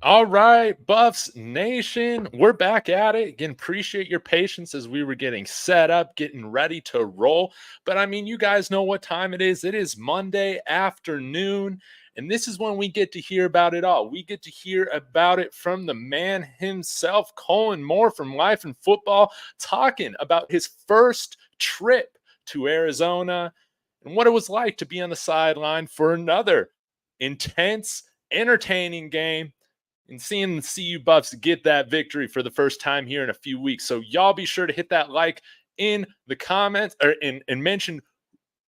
All right, Buffs Nation, we're back at it. Again, appreciate your patience as we were getting set up, getting ready to roll. But I mean, you guys know what time it is. It is Monday afternoon, and this is when we get to hear about it all. We get to hear about it from the man himself, Colin Moore from Life and Football, talking about his first trip to Arizona and what it was like to be on the sideline for another intense, entertaining game and seeing the CU Buffs get that victory for the first time here in a few weeks. So y'all be sure to hit that like in the comments or and mention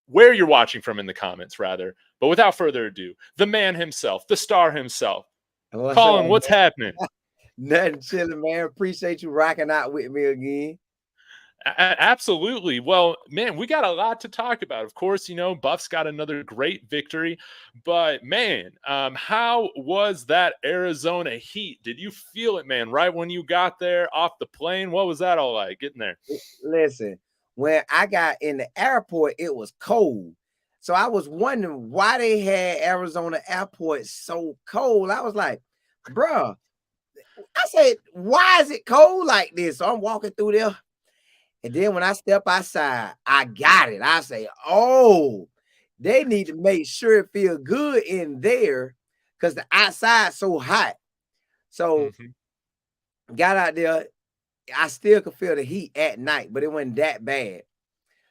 where you're watching from in the comments rather. But without further ado, the man himself, the star himself, What's up, Colin, man? what's happening? Nothing chilling, man. Appreciate you rocking out with me again. Absolutely. Well, man, we got a lot to talk about. Of course, Buffs got another great victory, but man, how was that Arizona Heat? Did you feel it, man? Right when you got there off the plane, what was that all like getting there? Listen, when I got in the airport, it was cold. So I was wondering why they had Arizona airport so cold. I was like, bruh, I said, why is it cold like this? So I'm walking through there. And then when I step outside, I got it. I say, oh, they need to make sure it feel good in there because the outside's so hot. So Mhm. got out there. I still could feel the heat at night, but it wasn't that bad.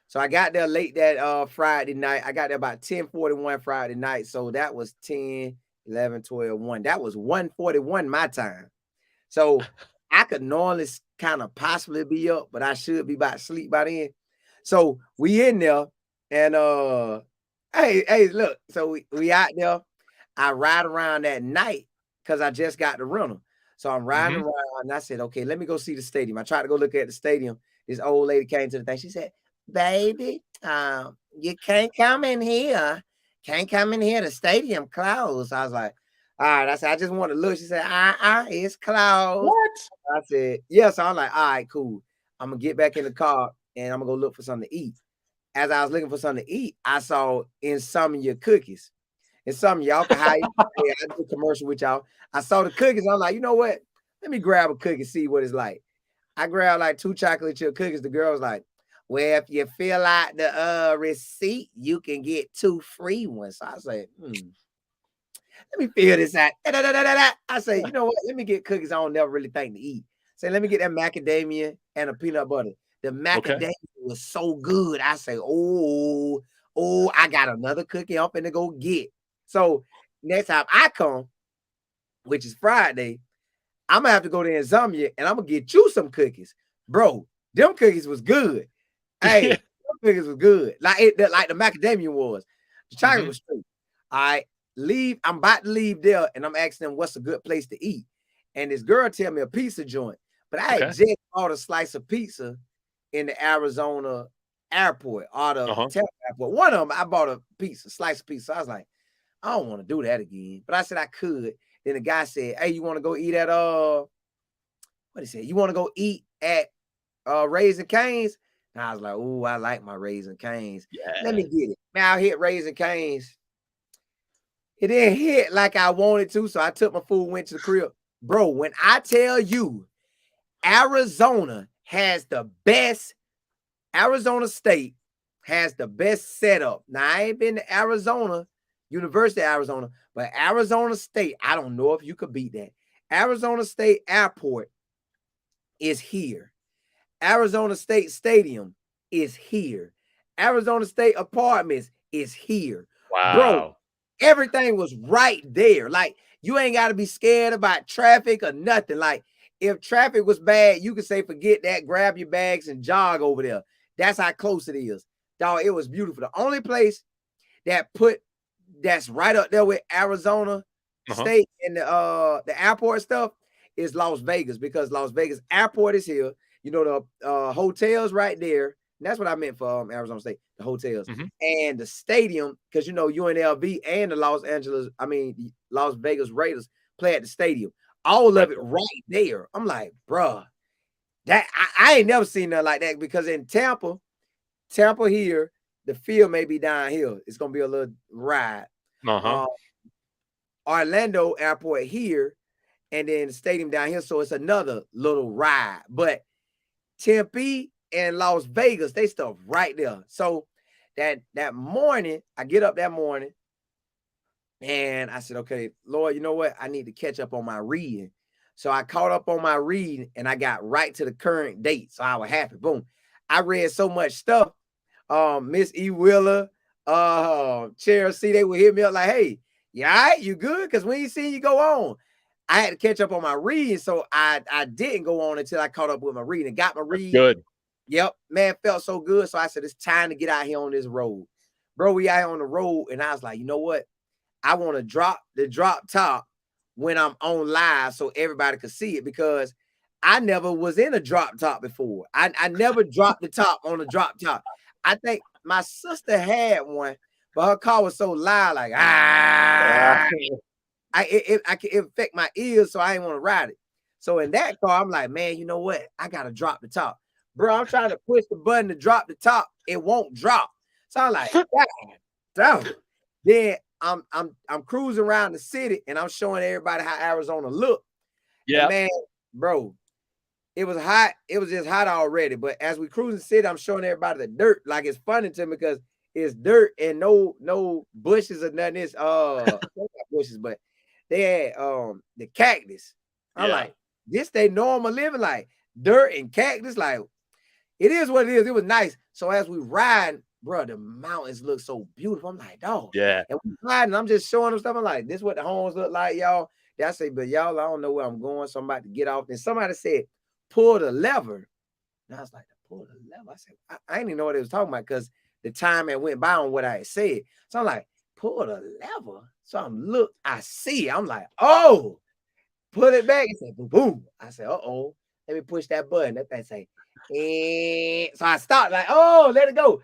So I got there late that Friday night. I got there about 10:41 Friday night. So that was 10, 11, 12, 1. That was 1:41 my time. So I could normally kind of possibly be up, but I should be about to sleep by then. So we in there and hey, look. So we out there. I ride around at night because I just got the rental. So I'm riding Mhm. around and I said, okay, let me go see the stadium. I tried to go look at the stadium. This old lady came to the thing. She said, baby, you can't come in here. Can't come in here. The stadium closed. I was like, all right. I said, I just want to look. She said, it's closed. What? I said, yeah. So I'm like, all right, cool. I'm gonna get back in the car and I'm gonna go look for something to eat. As I was looking for something to eat, I saw in some of your cookies. And some of y'all can hide. Hey, I do a commercial with y'all. I saw the cookies. I'm like, you know what? Let me grab a cookie, see what it's like. I grabbed like 2 chocolate chip cookies. The girl was like, well, if you fill out the receipt, you can get 2 free ones. So I was like, let me figure this out. I say, you know what? Let me get cookies I don't never really think to eat. Say, let me get that macadamia and a peanut butter. The Okay. macadamia was so good. I say, I got another cookie I'm finna go get. So next time I come, which is Friday, I'm gonna have to go to Zambia and I'm gonna get you some cookies. Bro, them cookies was good. Hey, Yeah. them cookies was good. Like the macadamia was. The chocolate Mhm. was straight. I leave. I'm about to leave there, and I'm asking them what's a good place to eat. And this girl tell me a pizza joint, but I had Okay. just bought a slice of pizza in the Arizona airport or the Uh-huh. Tampa airport. One of them, I bought a pizza, slice of pizza. I was like, I don't want to do that again, but I said I could. Then the guy said, "Hey, you want to go eat at what he said? You want to go eat at Raising Cane's?" And I was like, "Ooh, I like my Raising Cane's. Let me Yeah. get it." Now I hit Raising Cane's. It didn't hit like I wanted to, so I took my food, went to the crib. Bro, when I tell you Arizona has the best, Arizona State has the best setup. Now, I ain't been to Arizona, University of Arizona, but Arizona State, I don't know if you could beat that. Arizona State Airport is here. Arizona State Stadium is here. Arizona State Apartments is here. Bro, Wow. everything was right there. Like, you ain't got to be scared about traffic or nothing. Like, if traffic was bad, you could say, forget that, grab your bags and jog over there. That's how close it is. Dog, it was beautiful. The only place that's right up there with Arizona Uh-huh. State and the airport stuff is Las Vegas, because Las Vegas airport is here. You know, the hotels right there. And that's what I meant for Arizona State, the hotels Mhm. and the stadium, because you know UNLV and the Las Vegas Raiders play at the stadium. All Right of it there. right there. I'm like, bruh, that I ain't never seen nothing like that, because in Tampa here, the field may be downhill. It's gonna be a little ride. Uh-huh. Uh, Orlando Airport here and then the stadium down here. So it's another little ride. But Tempe and Las Vegas, they stuff right there. So that morning, I get up that morning and I said, okay, Lord, you know what? I need to catch up on my reading. So I caught up on my reading and I got right to the current date. So I was happy. Boom. I read so much stuff. Miss E. Wheeler, Chelsea, they would hit me up like, hey, you all right? You good? Because we ain't seen you go on. I had to catch up on my reading, so I didn't go on until I caught up with my reading. Got my reading. Good. Yep, man, felt so good. So I said, it's time to get out here on this road. Bro, we out here on the road, and I was like, you know what? I want to drop the drop top when I'm on live so everybody could see it, because I never was in a drop top before. I never dropped the top on a drop top. I think my sister had one, but her car was so loud, like, it affect my ears, so I didn't want to ride it. So in that car, I'm like, man, you know what? I gotta drop the top. Bro, I'm trying to push the button to drop the top. It won't drop. So I'm like, damn. Then I'm cruising around the city and I'm showing everybody how Arizona look. Yeah, man, bro. It was hot. It was just hot already. But as we cruising the city, I'm showing everybody the dirt. Like, it's funny to me because it's dirt and no bushes or nothing. It's not bushes, but they had the cactus. I'm like, this they normal living, like dirt and cactus. Like, it is what it is. It was nice. So as we ride, bro, the mountains look so beautiful. I'm like, dog. Yeah. And we riding, I'm just showing them stuff. I'm like, this is what the homes look like, y'all. I say, but y'all, I don't know where I'm going. So I'm about to get off. And somebody said, pull the lever. And I was like, pull the lever. I said, I didn't even know what they was talking about because the time it went by on what I had said. So I'm like, pull the lever. So I see it. I'm like, oh, put it back. It said, boom, boom. I said, uh-oh. Let me push that button. That thing say, so I stopped, like, oh, let it go.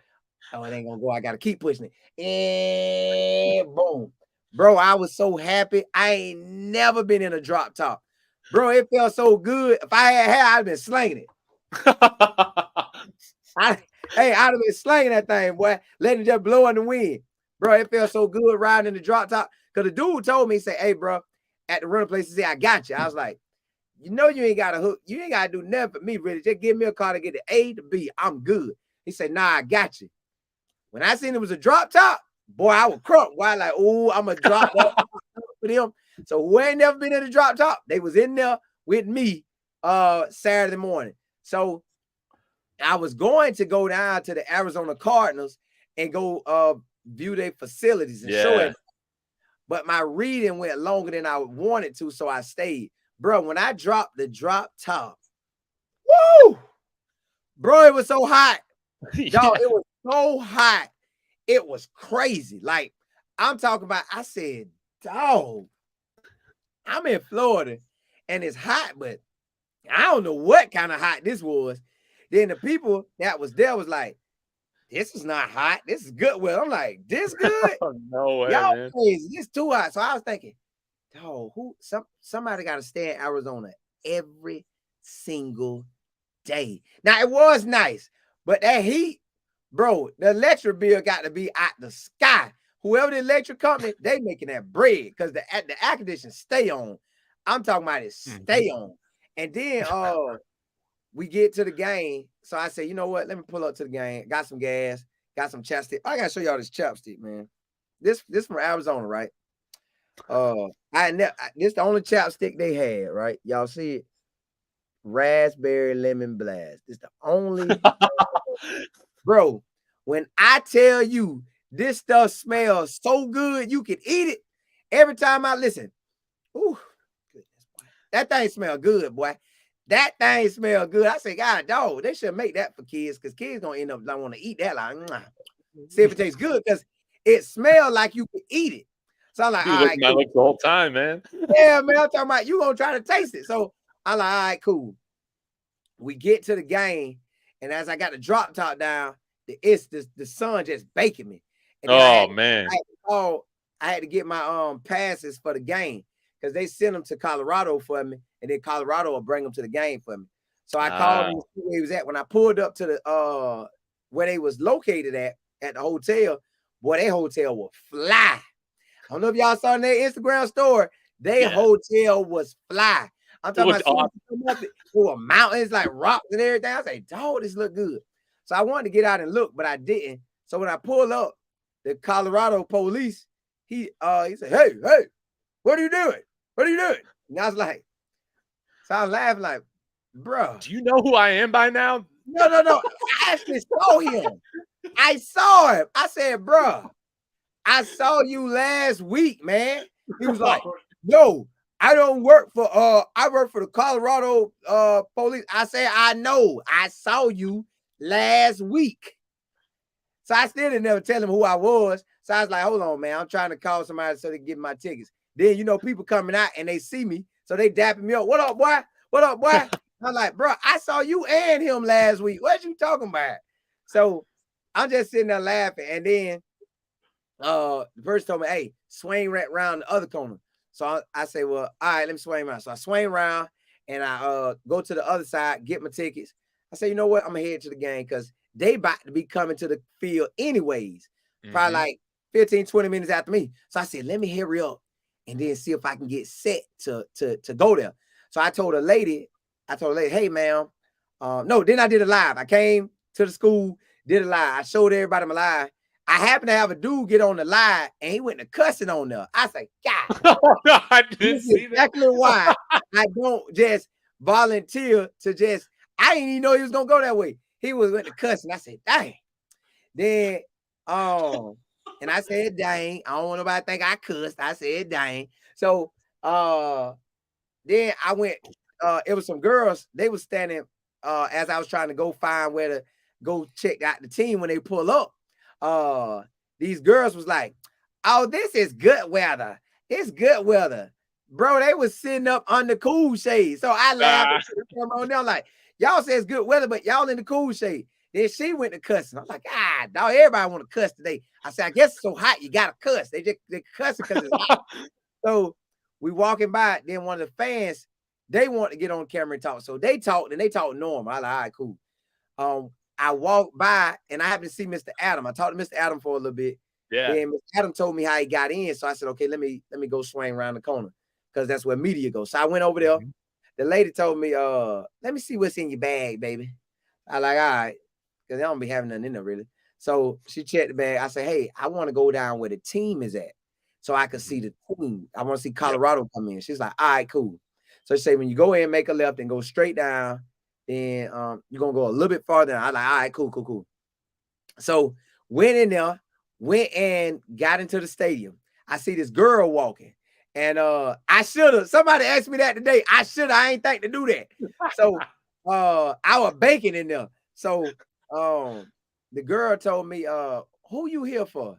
Oh, it ain't gonna go. I gotta keep pushing it. And boom. Bro, I was so happy. I ain't never been in a drop top. Bro, it felt so good. If I had hair, I'd have been slinging it. I'd have been slinging that thing, boy. Letting it just blow in the wind. Bro, it felt so good riding in the drop top. Because the dude told me, he said, hey, bro, at the rental place, he said, I got you. I was like, you know you ain't got a hook. You ain't got to do nothing for me, really. Just give me a car to get the A to B. I'm good. He said, nah, I got you. When I seen it was a drop top, boy, I was crunk. Why? Like, oh, I'm going to drop that for them. So who ain't never been in the drop top, they was in there with me Saturday morning. So I was going to go down to the Arizona Cardinals and go view their facilities and show it. But my reading went longer than I wanted to, so I stayed. Bro, when I dropped the drop top, woo! Bro, it was so hot. Dog, it was so hot. It was crazy. Like, I'm talking about, I said, dog, I'm in Florida and it's hot, but I don't know what kind of hot this was. Then the people that was there was like, this is not hot. This is good. Well, I'm like, this good? No way, y'all man. crazy. This too hot. So I was thinking, dog, somebody got to stay in Arizona every single day. Now, it was nice, but that heat, bro, the electric bill got to be out the sky. Whoever the electric company, they making that bread because the air conditioning stay on. I'm talking about it stay on. And then we get to the game. So I say, you know what? Let me pull up to the game. Got some gas, got some chapstick. I gotta show y'all this chapstick, man. This from Arizona, right? This the only chapstick they had, right? Y'all see it? Raspberry lemon blast. This the only bro. When I tell you this stuff smells so good, you can eat it. Every time I listen, ooh, goodness, boy. That thing smell good, boy. That thing smell good. I say, God, dog, they should make that for kids because kids gonna end up don't want to eat that. Like, see if it tastes good because it smells like you can eat it. So I'm like, all right, cool. The whole time, man. Yeah, man. I'm talking about you gonna try to taste it. So I'm like, all right, cool. We get to the game, and as I got the drop top down, the sun just baking me. And man. I had to get my passes for the game because they sent them to Colorado for me, and then Colorado will bring them to the game for me. So I called him to see where he was at. When I pulled up to the where they was located at the hotel, boy, that hotel was fly. I don't know if y'all saw in their Instagram story. Their hotel was fly. I'm talking about awesome. there were mountains, like rocks and everything. I was like, dog, this look good. So I wanted to get out and look, but I didn't. So when I pulled up, the Colorado police, he said, hey, what are you doing? What are you doing? And I was like, so I was laughing like, bro. Do you know who I am by now? No. I actually saw him. I saw him. I said, bro, I saw you last week, man. He was like, no, I don't work for I work for the Colorado police. I said, I know. I saw you last week. So I still didn't never tell him who I was. So I was like, hold on, man. I'm trying to call somebody so they can get my tickets. Then, you know, people coming out and they see me. So they dapping me up. What up, boy? What up, boy? I'm like, bro, I saw you and him last week. What you talking about? So I'm just sitting there laughing. And then the person told me, hey, swing right around the other corner. So I say, well, all right, let me swing around. So I swing around and I go to the other side, get my tickets. I say, you know what? I'm going to head to the game because they about to be coming to the field anyways. Probably like 15, 20 minutes after me. So I said, let me hurry up and then see if I can get set to go there. So I told a lady, hey, ma'am. No, then I did a live. I came to the school, did a live. I showed everybody my live. I happened to have a dude get on the live, and he went to cussing on there. I said, God, I didn't see that. Exactly why I don't just volunteer to just, I didn't even know he was going to go that way. He went to cussing. I said, dang. Then, and I said, dang. I don't want nobody to think I cussed. I said, dang. So, then I went, it was some girls. They were standing as I was trying to go find where to go check out the team when they pull up. These girls was like, oh, this is good weather. It's good weather. Bro, they was sitting up under cool shade. So I laughed at them on there like, y'all say it's good weather, but y'all in the cool shade. Then she went to cussing. I'm like, dog, everybody want to cuss today. I said, I guess it's so hot, you got to cuss. They cussing because it's hot. So we walking by, then one of the fans, they want to get on camera and talk. So they talked, and they talked normal. I like, all right, cool. I walked by, and I happened to see Mr. Adam. I talked to Mr. Adam for a little bit. Yeah. Then Mr. Adam told me how he got in. So I said, okay, let me go swing around the corner because that's where media goes. So I went over there. The lady told me, let me see what's in your bag, baby. I like, all right, because I don't be having nothing in there really. So she checked the bag. I said, hey, I want to go down where the team is at so I can see the team. I want to see Colorado come in. She's like, all right, cool. So she said, when you go in, make a left and go straight down, then you're going to go a little bit farther. I like, all right, cool. So went in there, went and got into the stadium. I see this girl walking. And I should have. Somebody asked me that today. I ain't think to do that. So I was baking in there. So the girl told me, who you here for?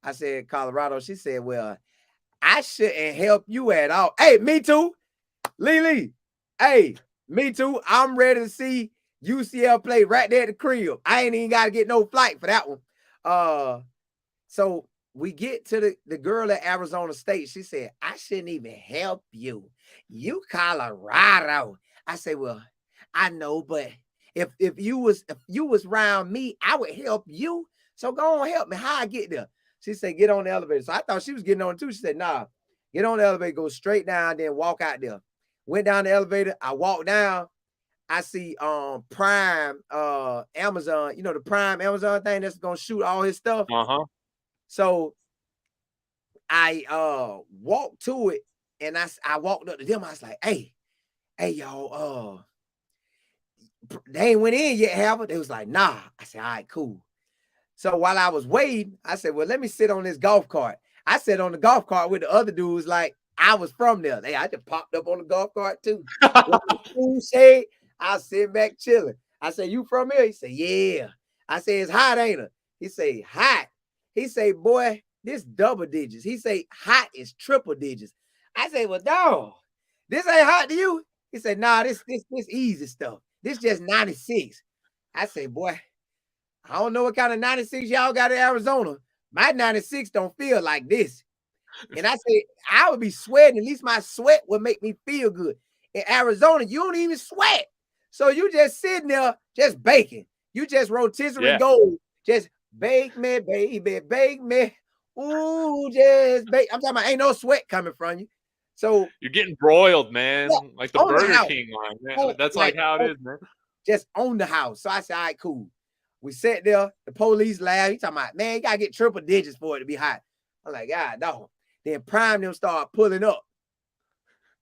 I said, Colorado. She said, well, I shouldn't help you at all. Hey, me too. Lee. Hey, me too. I'm ready to see UCL play right there at the crib. I ain't even got to get no flight for that one. So we get to the girl at Arizona State. She said, I shouldn't even help you. You Colorado. I said, well, I know, but if you was around me, I would help you. So go on, help me. How I get there? She said, get on the elevator. So I thought she was getting on too. She said, nah, get on the elevator, go straight down, then walk out there. Went down the elevator. I walked down. I see Prime Amazon, the Prime Amazon thing that's gonna shoot all his stuff. So I walked to it, and I walked up to them. I was like, hey y'all, they ain't went in yet, have it? They was like, nah. I said, all right, cool. So while I was waiting, I said, well, let me sit on this golf cart. I sat on the golf cart with the other dudes like I was from there. I just popped up on the golf cart too. Shade, I was sitting back chilling. I said, you from here? He said, yeah. I said, it's hot, ain't it? He said, hot. He said, boy, this double digits. He said, hot is triple digits. I said, well, dog, this ain't hot to you? He said, nah, this easy stuff. This just 96. I said, boy, I don't know what kind of 96 y'all got in Arizona. My 96 don't feel like this. And I said, I would be sweating. At least my sweat would make me feel good. In Arizona, you don't even sweat. So you just sitting there, just baking. You just rotisserie gold. Just bake me, baby, bake me. Ooh, just bake. I'm talking about ain't no sweat coming from you. So you're getting broiled, man. yeah, Like the on the Burger house. King line, man. Oh, That's like, like how it oh, is, man. just on the house. So I said, all right, cool. We sat there. The police laughed. He talking about, man, you gotta get triple digits for it to be hot. I'm like, God, no. Then Prime them start pulling up.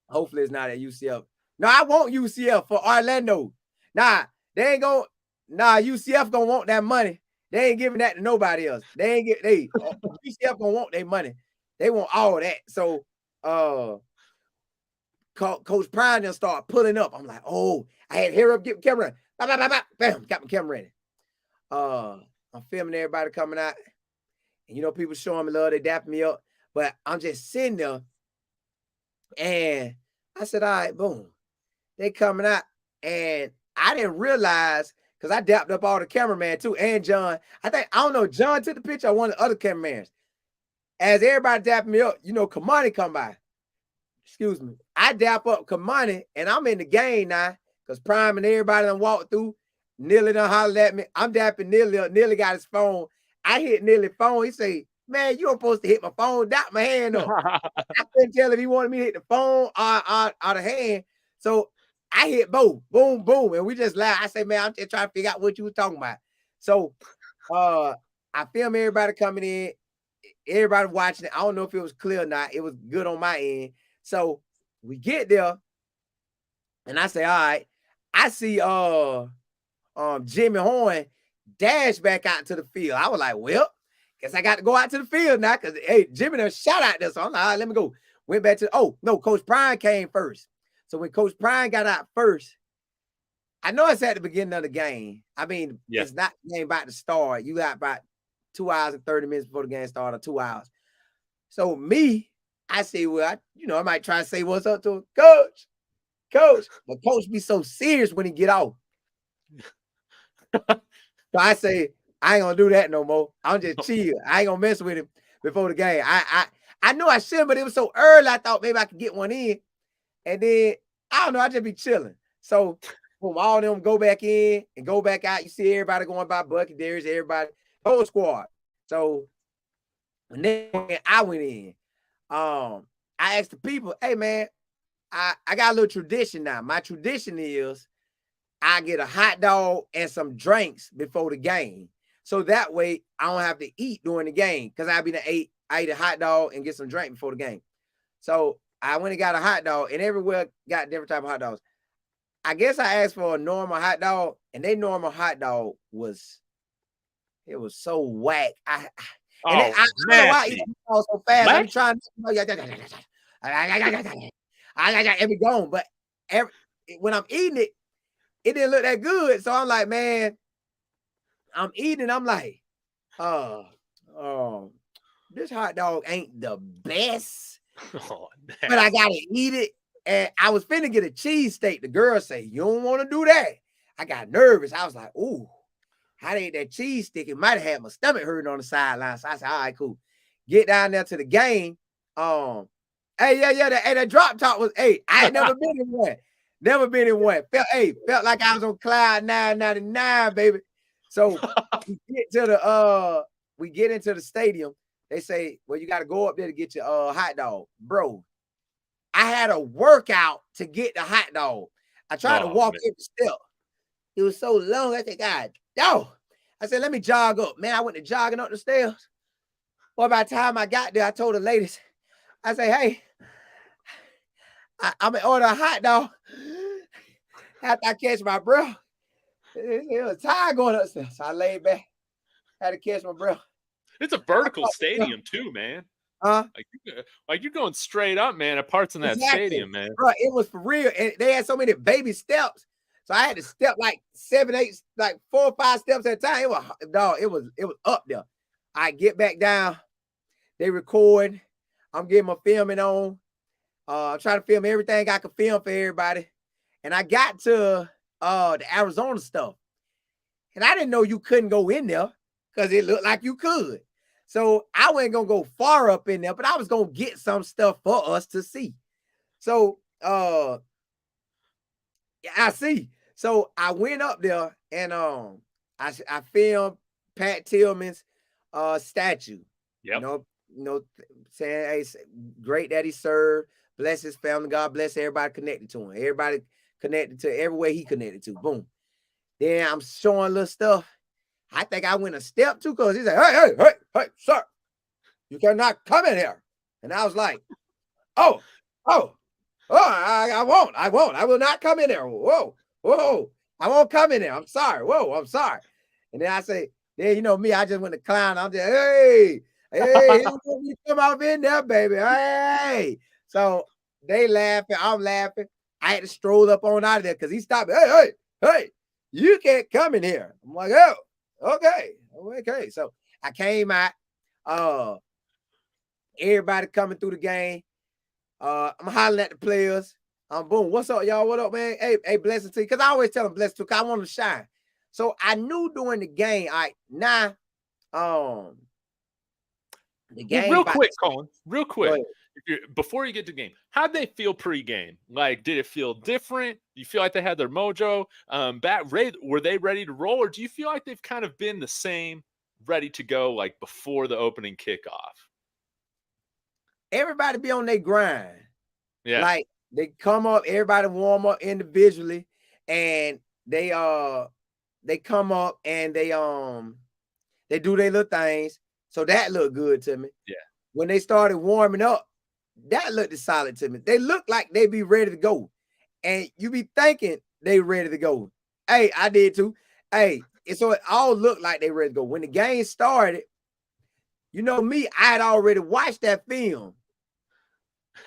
Hopefully it's not at UCF. No, I want UCF for Orlando. Nah, they ain't gonna. Nah, UCF gonna want that money. They ain't giving that to nobody else. They ain't get UCF gonna want their money. They want all that. So Coach Prime then start pulling up. I'm like, oh, I had to hear up, get the camera. Bam, got my camera ready. I'm filming everybody coming out. And you know, people showing me love, they dapping me up. But I'm just sitting there. And I said, all right, boom. They coming out. And I didn't realize, because I dapped up all the cameraman too, and John. I don't know, John took the picture or one of the other cameramans. As everybody dapping me up, you know, Kamani come by. Excuse me. I dap up Kamani, and I'm in the game now, because Prime and everybody done walked through. Nearly done hollered at me. I'm dapping Nearly up. Nearly got his phone. I hit Nearly's phone. He say, man, you don't supposed to hit my phone. Dap my hand up. I couldn't tell if he wanted me to hit the phone or the hand. So I hit both. Boom, boom. And we just laughed. I say, man, I'm just trying to figure out what you were talking about. So I film everybody coming in. Everybody watching it. I don't know if it was clear or not. It was good on my end. So we get there. And I say, all right. I see Jimmy Horn dash back out to the field. I was like, well, guess I got to go out to the field now, because hey, Jimmy done shot out there. So I'm like, all right, let me go. Went back to Coach Prime came first. So when Coach Prime got out first, I know it's at the beginning of the game. I mean, It's not the game about to start. You got about 2 hours and 30 minutes before the game started, or 2 hours. So I say, well, I might try to say what's up to him. Coach. But Coach be so serious when he get off. So I say, I ain't gonna do that no more. I'm just chill. I ain't gonna mess with him before the game. I know I shouldn't, but it was so early. I thought maybe I could get one in. And then I don't know, I just be chilling. So boom, all of them go back in and go back out. You see everybody going by Bucky, Darius, everybody, whole squad. So and then I went in. I asked the people, hey man, I got a little tradition now. My tradition is I get a hot dog and some drinks before the game. So that way I don't have to eat during the game, because I ate a hot dog and get some drink before the game. So I went and got a hot dog, and everywhere got different type of hot dogs. I guess I asked for a normal hot dog, and their normal hot dog was so whack. I don't know why I eat so fast. I'm trying to be gone, but when I'm eating it, it didn't look that good. So I'm like, man, I'm eating. I'm like, this hot dog ain't the best, but I gotta eat it. And I was finna get a cheesesteak. The girl say, you don't want to do that. I got nervous. I was like, ooh, I ate that cheese stick. It might have had my stomach hurting on the sideline. So I said, all right, cool. Get down there to the game. That drop top was, I ain't never been in one. Never been in one. Felt like I was on cloud 999, baby. So we get into the stadium. They say, well, you got to go up there to get your hot dog. Bro, I had a workout to get the hot dog. I tried to walk every step. It was so long. I said, God, no. I said, let me jog up. Man, I went to jogging up the stairs. Well, by the time I got there, I told the ladies, I say, hey, I'm going to order a hot dog. After I catch my breath, it was tired going upstairs. So I laid back, had to catch my breath. It's a vertical stadium too, man. Like you're going straight up, man, at parts in that stadium, man. Bro, it was for real. And they had so many baby steps. So I had to step like 7, 8, like 4 or 5 steps at a time. It was up there. I get back down. They record. I'm getting my filming on. I'm trying to film everything I could film for everybody. And I got to the Arizona stuff. And I didn't know you couldn't go in there, because it looked like you could. So I wasn't going to go far up in there, but I was going to get some stuff for us to see. So I see. So I went up there and I filmed Pat Tillman's statue. Yep. Saying, hey, great that he served. bless his family. God bless everybody connected to him. Everybody connected to everywhere he connected to. Boom. Then I'm showing little stuff. I think I went a step too close. He said, hey, sir, you cannot come in here. And I was like, oh, I won't. I will not come in there. Whoa, I won't come in there. I'm sorry. Whoa, I'm sorry. And then I say, then you know me, I just went to clown. I'm just, hey, you come out in there, baby. Hey. So they laughing. I'm laughing. I had to stroll up on out of there because he stopped me. Hey, you can't come in here. I'm like, oh, okay. So I came out. Everybody coming through the game. I'm hollering at the players. Boom. What's up, y'all? What up, man? Hey, blessings to you. Because I always tell them blessings to you because I want them to shine. So I knew during the game, the game. Well, real quick, Colin, real quick. Before you get to the game, how'd they feel pre-game? Like, did it feel different? Do you feel like they had their mojo were they ready to roll? Or do you feel like they've kind of been the same, ready to go, like before the opening kickoff? Everybody be on their grind. Yeah. Like they come up, everybody warm up individually, and they come up and they do their little things. So that looked good to me. Yeah. When they started warming up, that looked solid to me. They looked like they be ready to go. And you be thinking they ready to go. Hey, I did too. Hey, and so it all looked like they ready to go. When the game started, you know me, I had already watched that film.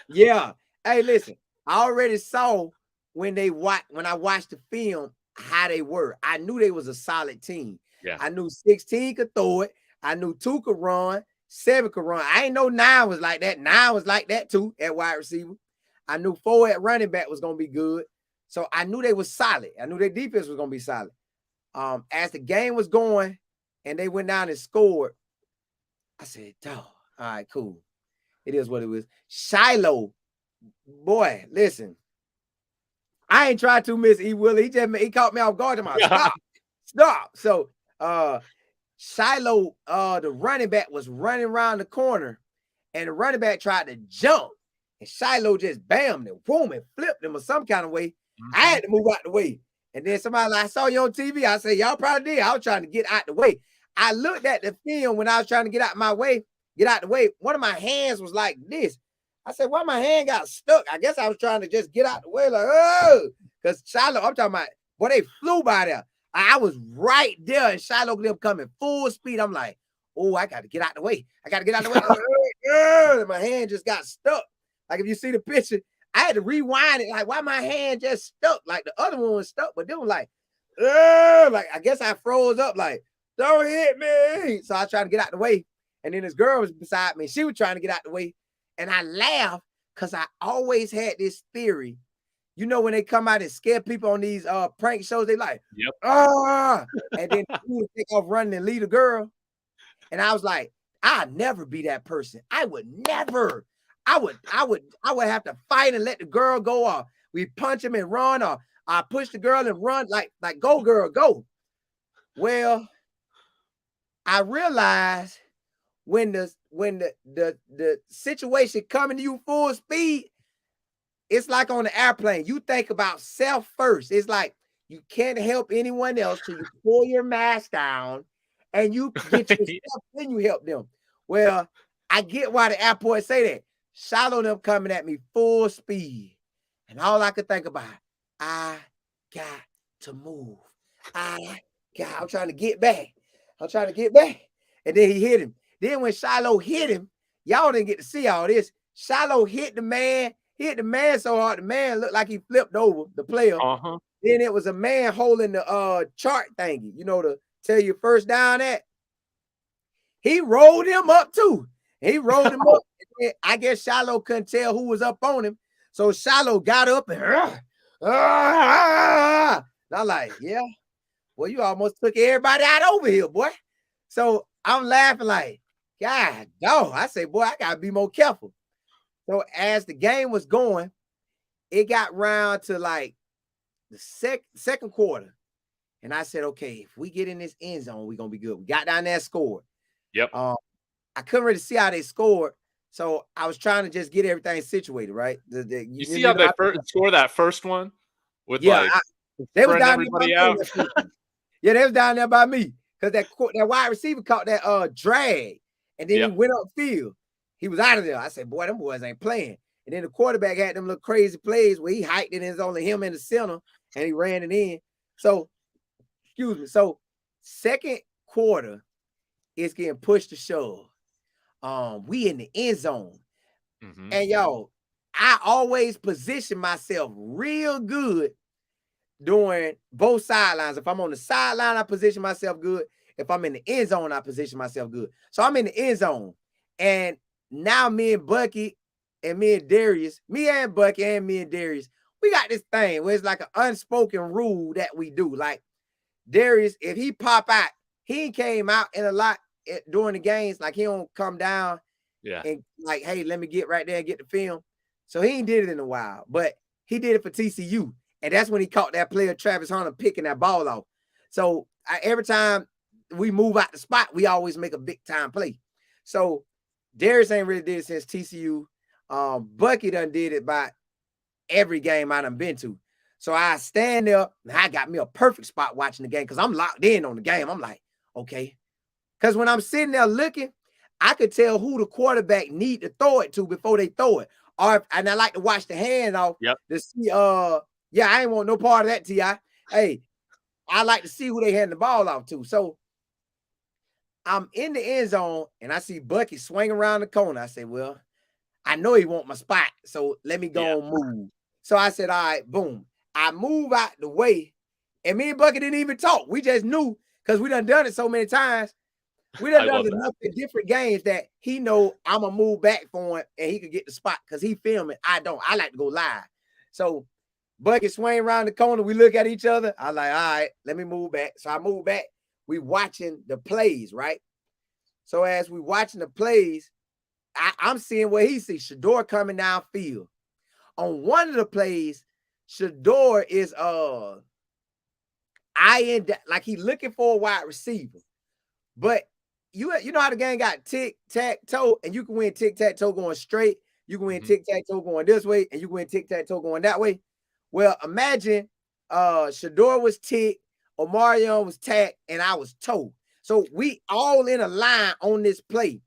Yeah. Hey, listen, I already saw when I watched the film how they were. I knew they was a solid team. Yeah. I knew 16 could throw it. I knew 2 could run, 7 could run. I ain't know 9 was like that. 9 was like that too at wide receiver. I knew 4 at running back was gonna be good. So I knew they was solid. I knew their defense was gonna be solid. As the game was going and they went down and scored, I said, "Dog, all right, cool. It is what it was." Shiloh, boy, listen. I ain't tried to miss E. Willie. He caught me off guard. I'm like, stop. So Shiloh, the running back was running around the corner, and the running back tried to jump, and Shiloh just bammed him, boom, and flipped him or some kind of way. I had to move out the way. And then somebody like, I saw you on TV. I said, y'all probably did. I was trying to get out the way. I looked at the film when I was trying to get out the way. One of my hands was like this. I said, why my hand got stuck? I guess I was trying to just get out the way, like, oh, because Shiloh, I'm talking about, boy, they flew by there. I was right there, and Shiloh them coming full speed. I'm like, oh, I got to get out the way. My hand just got stuck. Like, if you see the picture, I had to rewind it. Like, why my hand just stuck? Like, the other one was stuck, but they were like I guess I froze up, like, don't hit me. So I tried to get out the way. And then this girl was beside me. She was trying to get out the way. And I laughed because I always had this theory. You know, when they come out and scare people on these prank shows, they like, yep. And then you would take off running and lead a girl. And I was like, I'd never be that person. I would never. I would have to fight and let the girl go, or we punch him and run, or I push the girl and run, like go girl, go. Well, I realized when the situation coming to you full speed, it's like on the airplane. You think about self first. It's like you can't help anyone else till you pull your mask down and you get yourself, then you help them. Well, I get why the airport say that. Shiloh them coming at me full speed. And all I could think about, I got to move. I'm trying to get back. And then he hit him. Then when Shiloh hit him, y'all didn't get to see all this. Shiloh hit the man so hard, the man looked like he flipped over the player. Then it was a man holding the chart thingy, you know, to tell you first down at. He rolled him up too. I guess Shiloh couldn't tell who was up on him. So Shiloh got up and I'm like, yeah, well, you almost took everybody out over here, boy. So I'm laughing like, God, dog. I say, boy, I gotta be more careful. So as the game was going, it got round to like the second quarter. And I said, okay, if we get in this end zone, we're gonna be good. We got down there, scored. Yep. I couldn't really see how they scored. So I was trying to just get everything situated, right? You see how they score that first one with like they was spreading down there by everybody me. out? Yeah, they was down there by me because that wide receiver caught that drag, and then he went upfield. He was out of there. I said, boy, them boys ain't playing. And then the quarterback had them little crazy plays where he hiked it and it's only him in the center and he ran it in. So, excuse me. So, second quarter, it's getting pushed to shove. We in the end zone. Mm-hmm. And y'all, I always position myself real good doing both sidelines. If I'm on the sideline, I position myself good. If I'm in the end zone, I position myself good. So I'm in the end zone. And now me and Bucky and me and Darius, me and Bucky and me and Darius, we got this thing where it's like an unspoken rule that we do. Like Darius, if he pop out, he came out in a lot during the games. Like he don't come down and like, hey, let me get right there and get the film. So he ain't did it in a while, but he did it for TCU. And that's when he caught that player, Travis Hunter, picking that ball off. So every time we move out the spot, we always make a big time play. So Darius ain't really did it since TCU. Bucky done did it by every game I done been to. So I stand there and I got me a perfect spot watching the game because I'm locked in on the game. I'm like, okay. Because when I'm sitting there looking, I could tell who the quarterback need to throw it to before they throw it. And I like to watch the hand off to see, I ain't want no part of that, T.I. Hey, I like to see who they hand the ball off to. So I'm in the end zone and I see Bucky swing around the corner. I say, well, I know he want my spot, so let me go and move. So I said, all right, boom. I move out the way, and me and Bucky didn't even talk. We just knew because we done it so many times. We done enough in different games that he know I'm going to move back for him and he could get the spot because he filming. I don't. I like to go live. So Bucky swing around the corner. We look at each other. I like, all right, let me move back. So I move back. We watching the plays, right? So as we watching the plays, I'm seeing what he sees. Shador coming downfield. On one of the plays, Shador is like he looking for a wide receiver. But you know how the game got tic-tac-toe, and you can win tic-tac-toe going straight. You can win tic-tac-toe going this way, and you can win tic-tac-toe going that way. Well, imagine Shador was tick, Omarion was tack, and I was toe. So we all in a line on this play.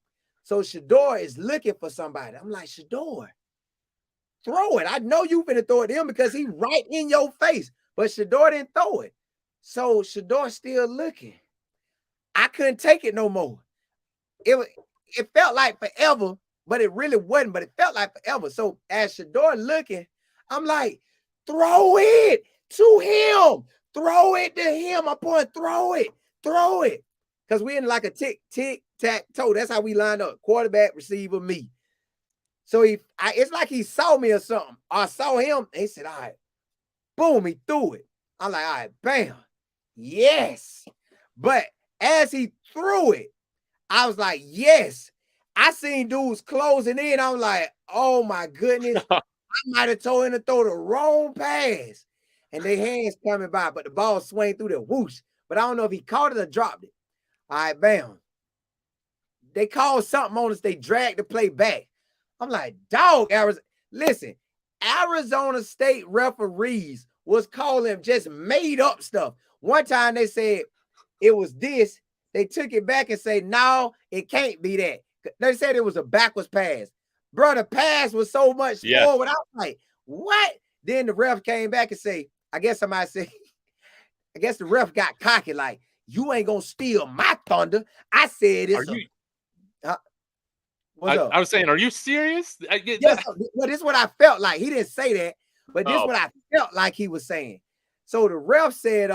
So Shador is looking for somebody. I'm like, Shador, throw it. I know you finna throw it to him because he right in your face. But Shador didn't throw it. So Shador still looking. I couldn't take it no more. It felt like forever, but it really wasn't. But it felt like forever. So as Shador looking, I'm like, throw it to him. Throw it to him. I'm pointing, throw it. Because we're in like a tic-tac-toe. That's how we lined up. Quarterback, receiver, me. So it's like he saw me or something. I saw him. And he said, all right. Boom, he threw it. I'm like, all right, bam. Yes. But as he threw it, I was like, yes. I seen dudes closing in. I was like, oh my goodness. I might have told him to throw the wrong pass. And their hands coming by, but the ball swung through the whoosh. But I don't know if he caught it or dropped it. All right, bam. They called something on us. They dragged the play back. I'm like, dog, Arizona. Listen, Arizona State referees was calling just made up stuff. One time they said it was this. They took it back and say, no, it can't be that. They said it was a backwards pass. Bro, the pass was so much forward. I was like, what? Then the ref came back and say, I guess somebody said, I guess the ref got cocky, like, you ain't going to steal my thunder. I said it's I was saying, are you serious? Yes, well, this is what I felt like. He didn't say that, but this is what I felt like he was saying. So the ref said,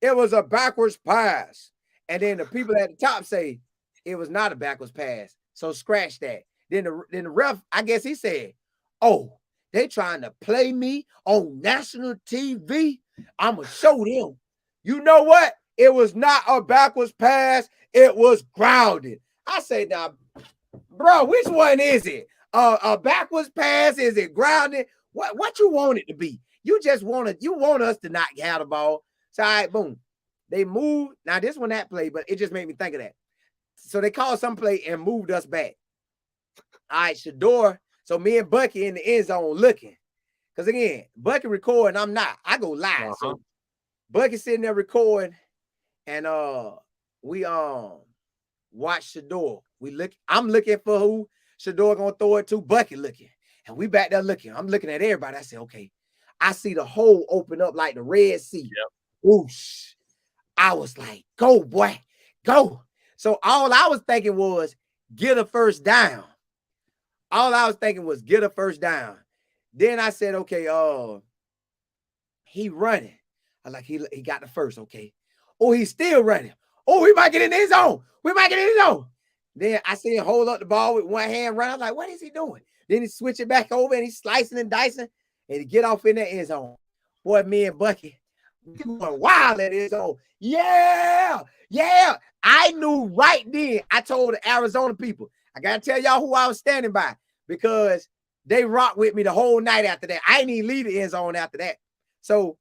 it was a backwards pass. And then the people at the top say it was not a backwards pass. So scratch that. Then the ref, I guess he said, oh, they trying to play me on national TV. I'm going to show them. You know what? It was not a backwards pass. It was grounded. I say, now, bro, which one is it? A backwards pass? Is it grounded? What you want it to be? You want us to not have the ball. So, all right, boom. They moved. Now, this one that play, but it just made me think of that. So they called some play and moved us back. All right, Shador. So me and Bucky in the end zone looking. Because again, Bucky recording, I'm not. I go live. So Bucky sitting there recording, and we watch Shador. I'm looking for who Shador gonna throw it to. Bucky looking. And we back there looking. I'm looking at everybody. I said, okay. I see the hole open up like the Red Sea. Yep. Whoosh. I was like, go, boy, go. So all I was thinking was get a first down. All I was thinking was get a first down. Then I said, okay, he running. I was like, he got the first, okay. Oh, he's still running. Oh, we might get in his zone. We might get in his zone. Then I see him hold up the ball with one hand running. I was like, what is he doing? Then he switch it back over and he's slicing and dicing and he get off in that end zone. Boy, me and Bucky, we going wild at his zone. Yeah, yeah. I knew right then. I told the Arizona people, I got to tell y'all who I was standing by because they rocked with me the whole night after that. I didn't even leave the end zone after that. So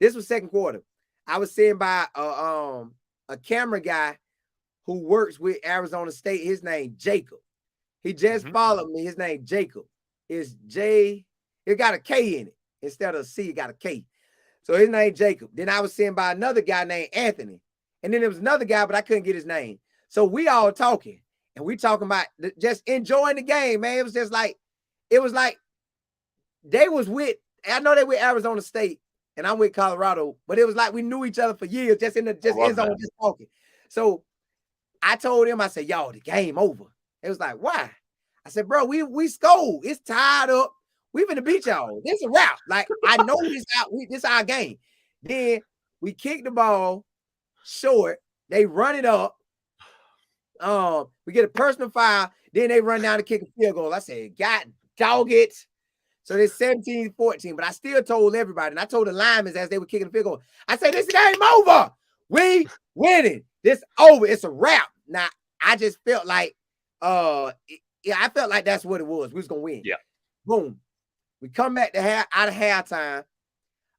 this was second quarter. I was sitting by a camera guy who works with Arizona State. His name Jacob. He just followed me. His name Jacob. It's J. It got a K in it instead of C. It got a K. So his name Jacob. Then I was sitting by another guy named Anthony, and then there was another guy, but I couldn't get his name. So we all talking, and we talking about just enjoying the game, man. It was just like, it was like they was with. I know they with Arizona State, and I'm with Colorado, but it was like we knew each other for years, just in the end zone, just talking. So I told him, I said, y'all, the game over. It was like, why? I said, bro, we scored. It's tied up. We finna beat y'all. This is a wrap. Like, I know this our game. Then we kick the ball short. They run it up. We get a personal foul. Then they run down to kick a field goal. I said, God dog it. So it's 17-14. But I still told everybody, and I told the linemen as they were kicking the field goal, I said, this game over. We winning. This over. It's a wrap. Now, I just felt like, I felt like that's what it was. We was gonna win. Yeah. Boom. We come back to out of halftime.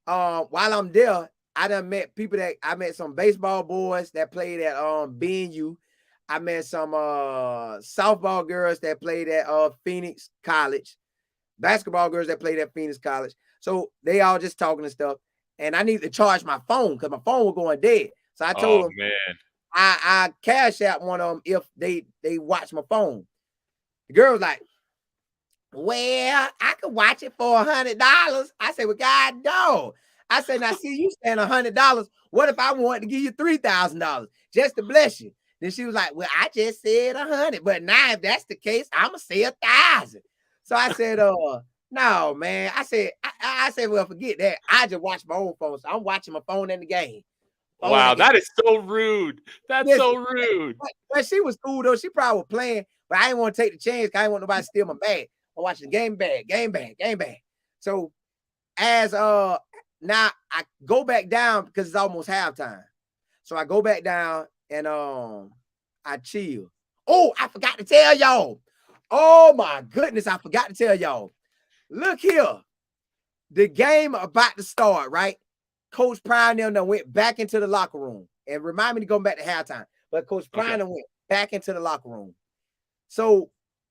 While I'm there, I done met people I met some baseball boys that played at BNU. I met some softball girls that played at Phoenix College, basketball girls that played at Phoenix College. So they all just talking and stuff. And I need to charge my phone because my phone was going dead. So I told them, man, I cash out one of them if they watch my phone. The girl was like, well, I could watch it for $100. I said, well, God, no. I said, now see, you spend $100. What if I wanted to give you $3,000 just to bless you? Then she was like, well, I just said 100, but now if that's the case, I'm gonna say 1,000. So I said, no, man. I said, well, forget that. I just watch my own phone. So I'm watching my phone in the game. Wow, that is so rude. That's so rude. But she was cool though. She probably was playing, but I didn't want to take the chance because I didn't want nobody to steal my bag. I'm watching game bag. So as now I go back down because it's almost halftime. So I go back down and I chill. Oh, I forgot to tell y'all. Oh my goodness, I forgot to tell y'all. Look here. The game about to start, right? Coach Prime done went back into the locker room and remind me to go back to halftime. But Coach Prime went back into the locker room. So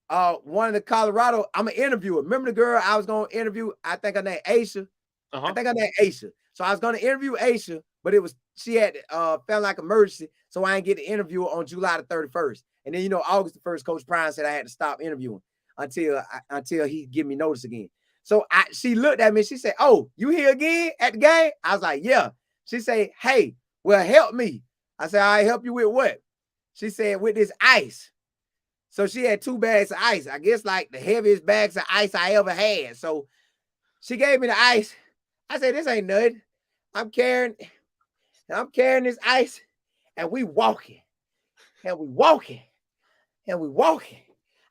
one of the Colorado, I'm gonna interview her. Remember the girl I was gonna interview? I think her name Aisha. I think her name Aisha. So I was gonna interview Aisha, but she had felt like emergency, so I didn't get to interview her on July the 31st. And then August the 1st, Coach Prime said I had to stop interviewing until he give me notice again. So she looked at me. She said, "Oh, you here again at the game?" I was like, "Yeah." She said, "Hey, well, help me." I said, "I help you with what?" She said, "With this ice." So she had 2 bags of ice. I guess like the heaviest bags of ice I ever had. So she gave me the ice. I said, "This ain't nothing. I'm carrying this ice, and we walking, and we walking, and we walking.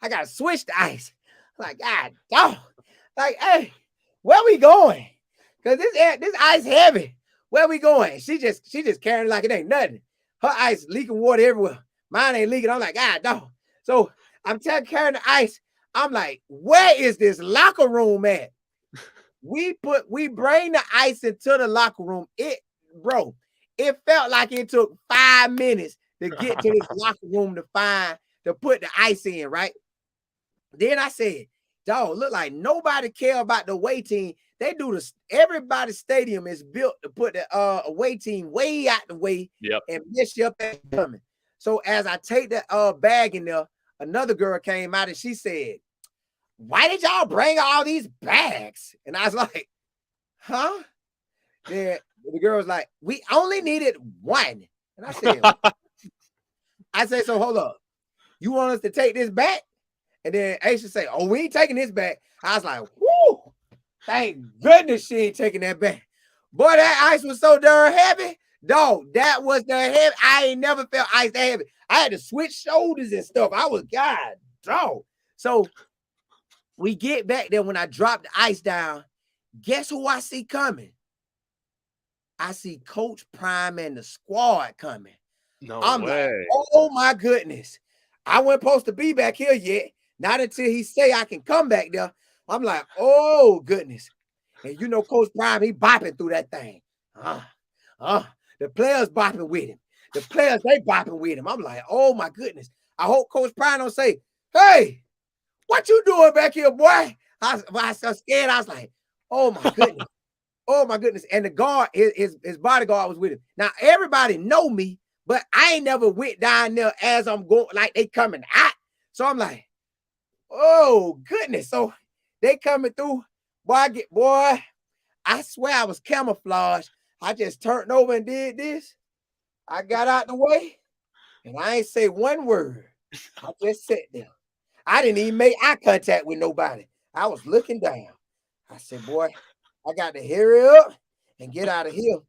I gotta switch the ice." I'm like, God, dog. Like, hey, where we going? Because this ice heavy. Where we going? She just carrying it like it ain't nothing. Her ice leaking water everywhere. Mine ain't leaking. I'm like, God, dog. So I'm carrying the ice. I'm like, where is this locker room at? We bring the ice into the locker room. It felt like it took 5 minutes to get to this locker room to put the ice in, right? Then I said, dog, look like nobody care about the away team. They do this. Everybody's stadium is built to put the away team way out the way and mess you up as coming. So as I take the bag in there, another girl came out and she said, why did y'all bring all these bags? And I was like, huh? Then the girl was like, we only needed one. And I said, so hold up. You want us to take this back? And then Aisha say, oh, we ain't taking this back. I was like, whoo, thank goodness she ain't taking that back. Boy, that ice was so darn heavy. Dog, that was the heavy. I ain't never felt ice that heavy. I had to switch shoulders and stuff. I was, God, dog. So we get back there. When I drop the ice down, guess who I see coming? I see Coach Prime and the squad coming. I'm like, oh my goodness. I wasn't supposed to be back here yet. Not until he say I can come back there. I'm like, oh goodness. And you know, Coach Prime, he bopping through that thing. The players bopping with him. The players, they bopping with him. I'm like, oh my goodness. I hope Coach Prime don't say, hey, what you doing back here, boy? I was so scared. I was like, oh my goodness. Oh my goodness. And the guard, his bodyguard was with him. Now everybody know me, but I ain't never went down there as I'm going, like they coming out. So I'm like, oh goodness. So they coming through. Boy, I swear I was camouflaged. I just turned over and did this. I got out the way and I ain't say one word. I just sat there. I didn't even make eye contact with nobody. I was looking down. I said, boy, I got to hurry up and get out of here.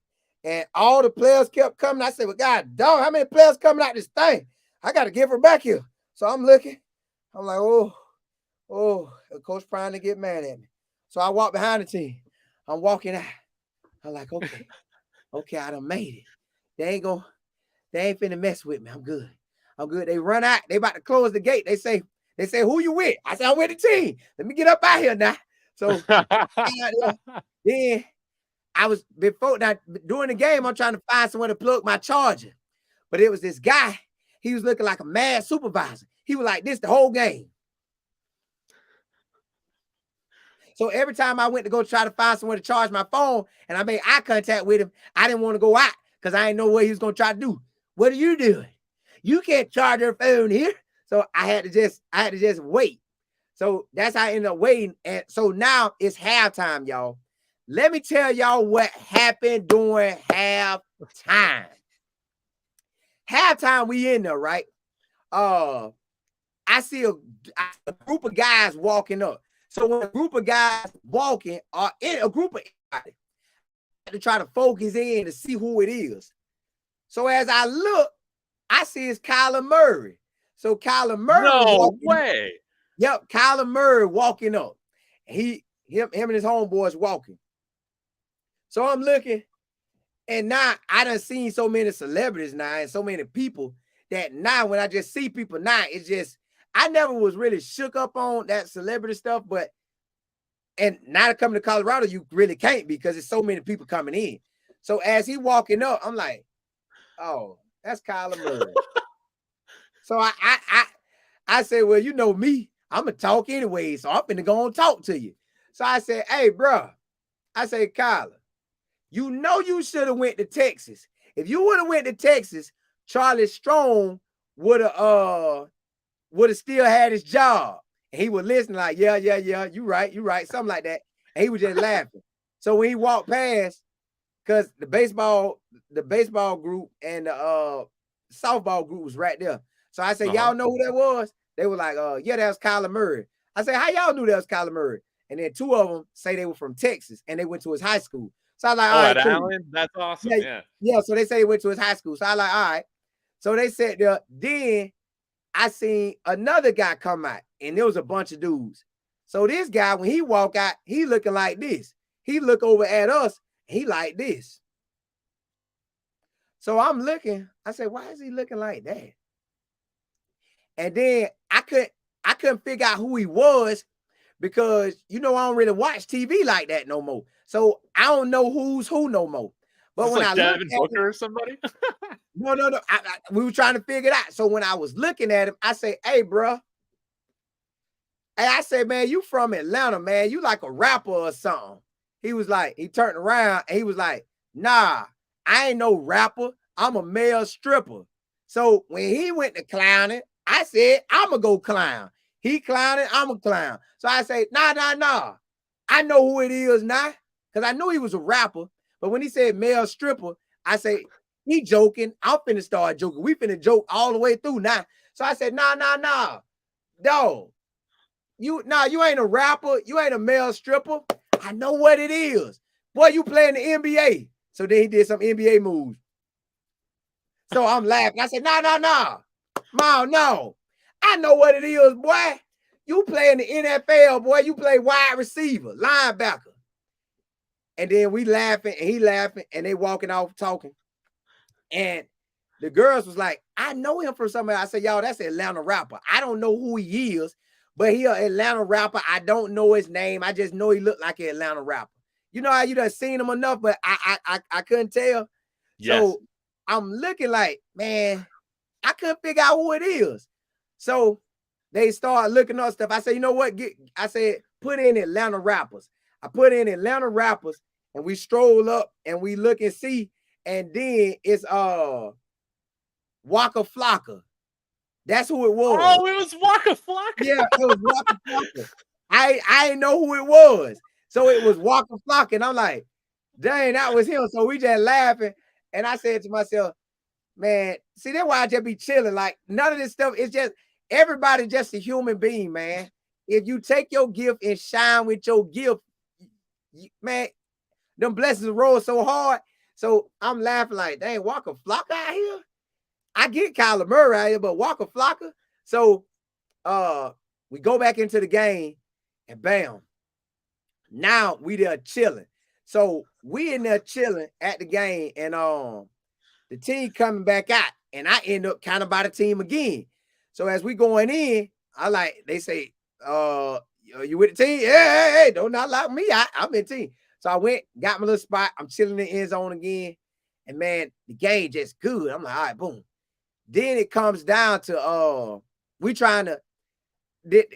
And all the players kept coming. I said, well, God, dog, how many players coming out this thing? I got to get her back here. So I'm looking. I'm like, oh, Coach Prime to get mad at me. So I walk behind the team. I'm walking out. I'm like, okay, I done made it. They ain't finna mess with me. I'm good. They run out. They about to close the gate. They say, who you with? I said, I'm with the team. Let me get up out here now. So then I was during the game, I'm trying to find somewhere to plug my charger. But it was this guy. He was looking like a mad supervisor. He was like this the whole game. So every time I went to go try to find somewhere to charge my phone and I made eye contact with him, I didn't want to go out because I didn't know what he was going to try to do. What are you doing? You can't charge your phone here. So I had to just wait. So that's how I ended up waiting. And so now it's halftime, y'all. Let me tell y'all what happened during halftime. Halftime, we in there, right? I see a group of guys walking up. So when a group of guys walking are in a group of everybody, I had to try to focus in to see who it is. So as I look, I see it's Colin Murray. So Colin Murray. No way. Yep, Colin Murray walking up. Him and his homeboys walking. So I'm looking, and now I done seen so many celebrities now and so many people that now when I just see people now, it's just, I never was really shook up on that celebrity stuff, but, and now to come to Colorado, you really can't because there's so many people coming in. So as he walking up, I'm like, oh, that's Colin Murray. So I said, well, you know me, I'm going to talk anyway, so I'm going to go and talk to you. So I said, hey, bro, I said, Colin, you know you should have went to Texas. If you would have went to Texas, Charlie Strong would have still had his job. And he would listen like, yeah, you right, something like that. And he was just laughing. So when he walked past, because the baseball group and the softball group was right there. So I said, y'all know who that was? They were like, yeah, that was Colin Murray. I said, how y'all knew that was Colin Murray? And then two of them say they were from Texas and they went to his high school. So I was like, all right, cool. Allen? That's awesome. Yeah. So they say he went to his high school. So I was like, all right. So they said there. Then I seen another guy come out, and there was a bunch of dudes. So this guy, when he walk out, he looking like this. He look over at us, he like this. So I'm looking. I said, why is he looking like that? And then I couldn't figure out who he was because, you know, I don't really watch TV like that no more. So I don't know who's who no more. But when like I looked Devin at him, Booker or somebody? no. We were trying to figure it out. So when I was looking at him, I say, "Hey, bro." Hey, I said, "Man, you from Atlanta, man. You like a rapper or something." He was like, he turned around and he was like, "Nah, I ain't no rapper. I'm a male stripper." So when he went to clowning, I said, "I'm going to go clown." He clowning, I'm a clown. So I say, nah. I know who it is now because I knew he was a rapper. But when he said male stripper, I say, he joking. I'm finna start joking. We finna joke all the way through now. So I said, nah. Dog. You ain't a rapper, you ain't a male stripper. I know what it is. Boy, you play in the NBA. So then he did some NBA moves. So I'm laughing. I said, nah. Mom, no. I know what it is, boy. You play in the NFL, boy. You play wide receiver, linebacker. And then we laughing and he laughing and they walking off talking. And the girls was like, I know him from somewhere. I said, y'all, that's an Atlanta rapper. I don't know who he is, but he an Atlanta rapper. I don't know his name. I just know he looked like an Atlanta rapper. You know how you done seen him enough, but I couldn't tell. Yes. So I'm looking like, man, I couldn't figure out who it is. So they start looking up stuff. I said, you know what? I said, put in Atlanta rappers. I put in Atlanta rappers and we stroll up and we look and see. And then it's Waka Flocka. That's who it was. Oh, it was Waka Flocka. Yeah, it was Waka Flocka. I didn't know who it was. So it was Waka Flocka. And I'm like, dang, that was him. So we just laughing. And I said to myself, man, see, that's why I just be chilling. Like, none of this stuff, it's just, everybody just a human being, man. If you take your gift and shine with your gift, man, them blessings roll so hard. So I'm laughing like, dang, Waka Flocka out here? I get Kyler Murray out here, but Waka Flocka. So we go back into the game and bam. Now we there chilling. So we in there chilling at the game and the team coming back out and I end up kind of by the team again. So as we going in, they say, you with the team? Hey, don't not lock me out. I'm in the team. So I went, got my little spot. I'm chilling in the end zone again. And man, the game just good. I'm like, all right, boom. Then it comes down to we trying to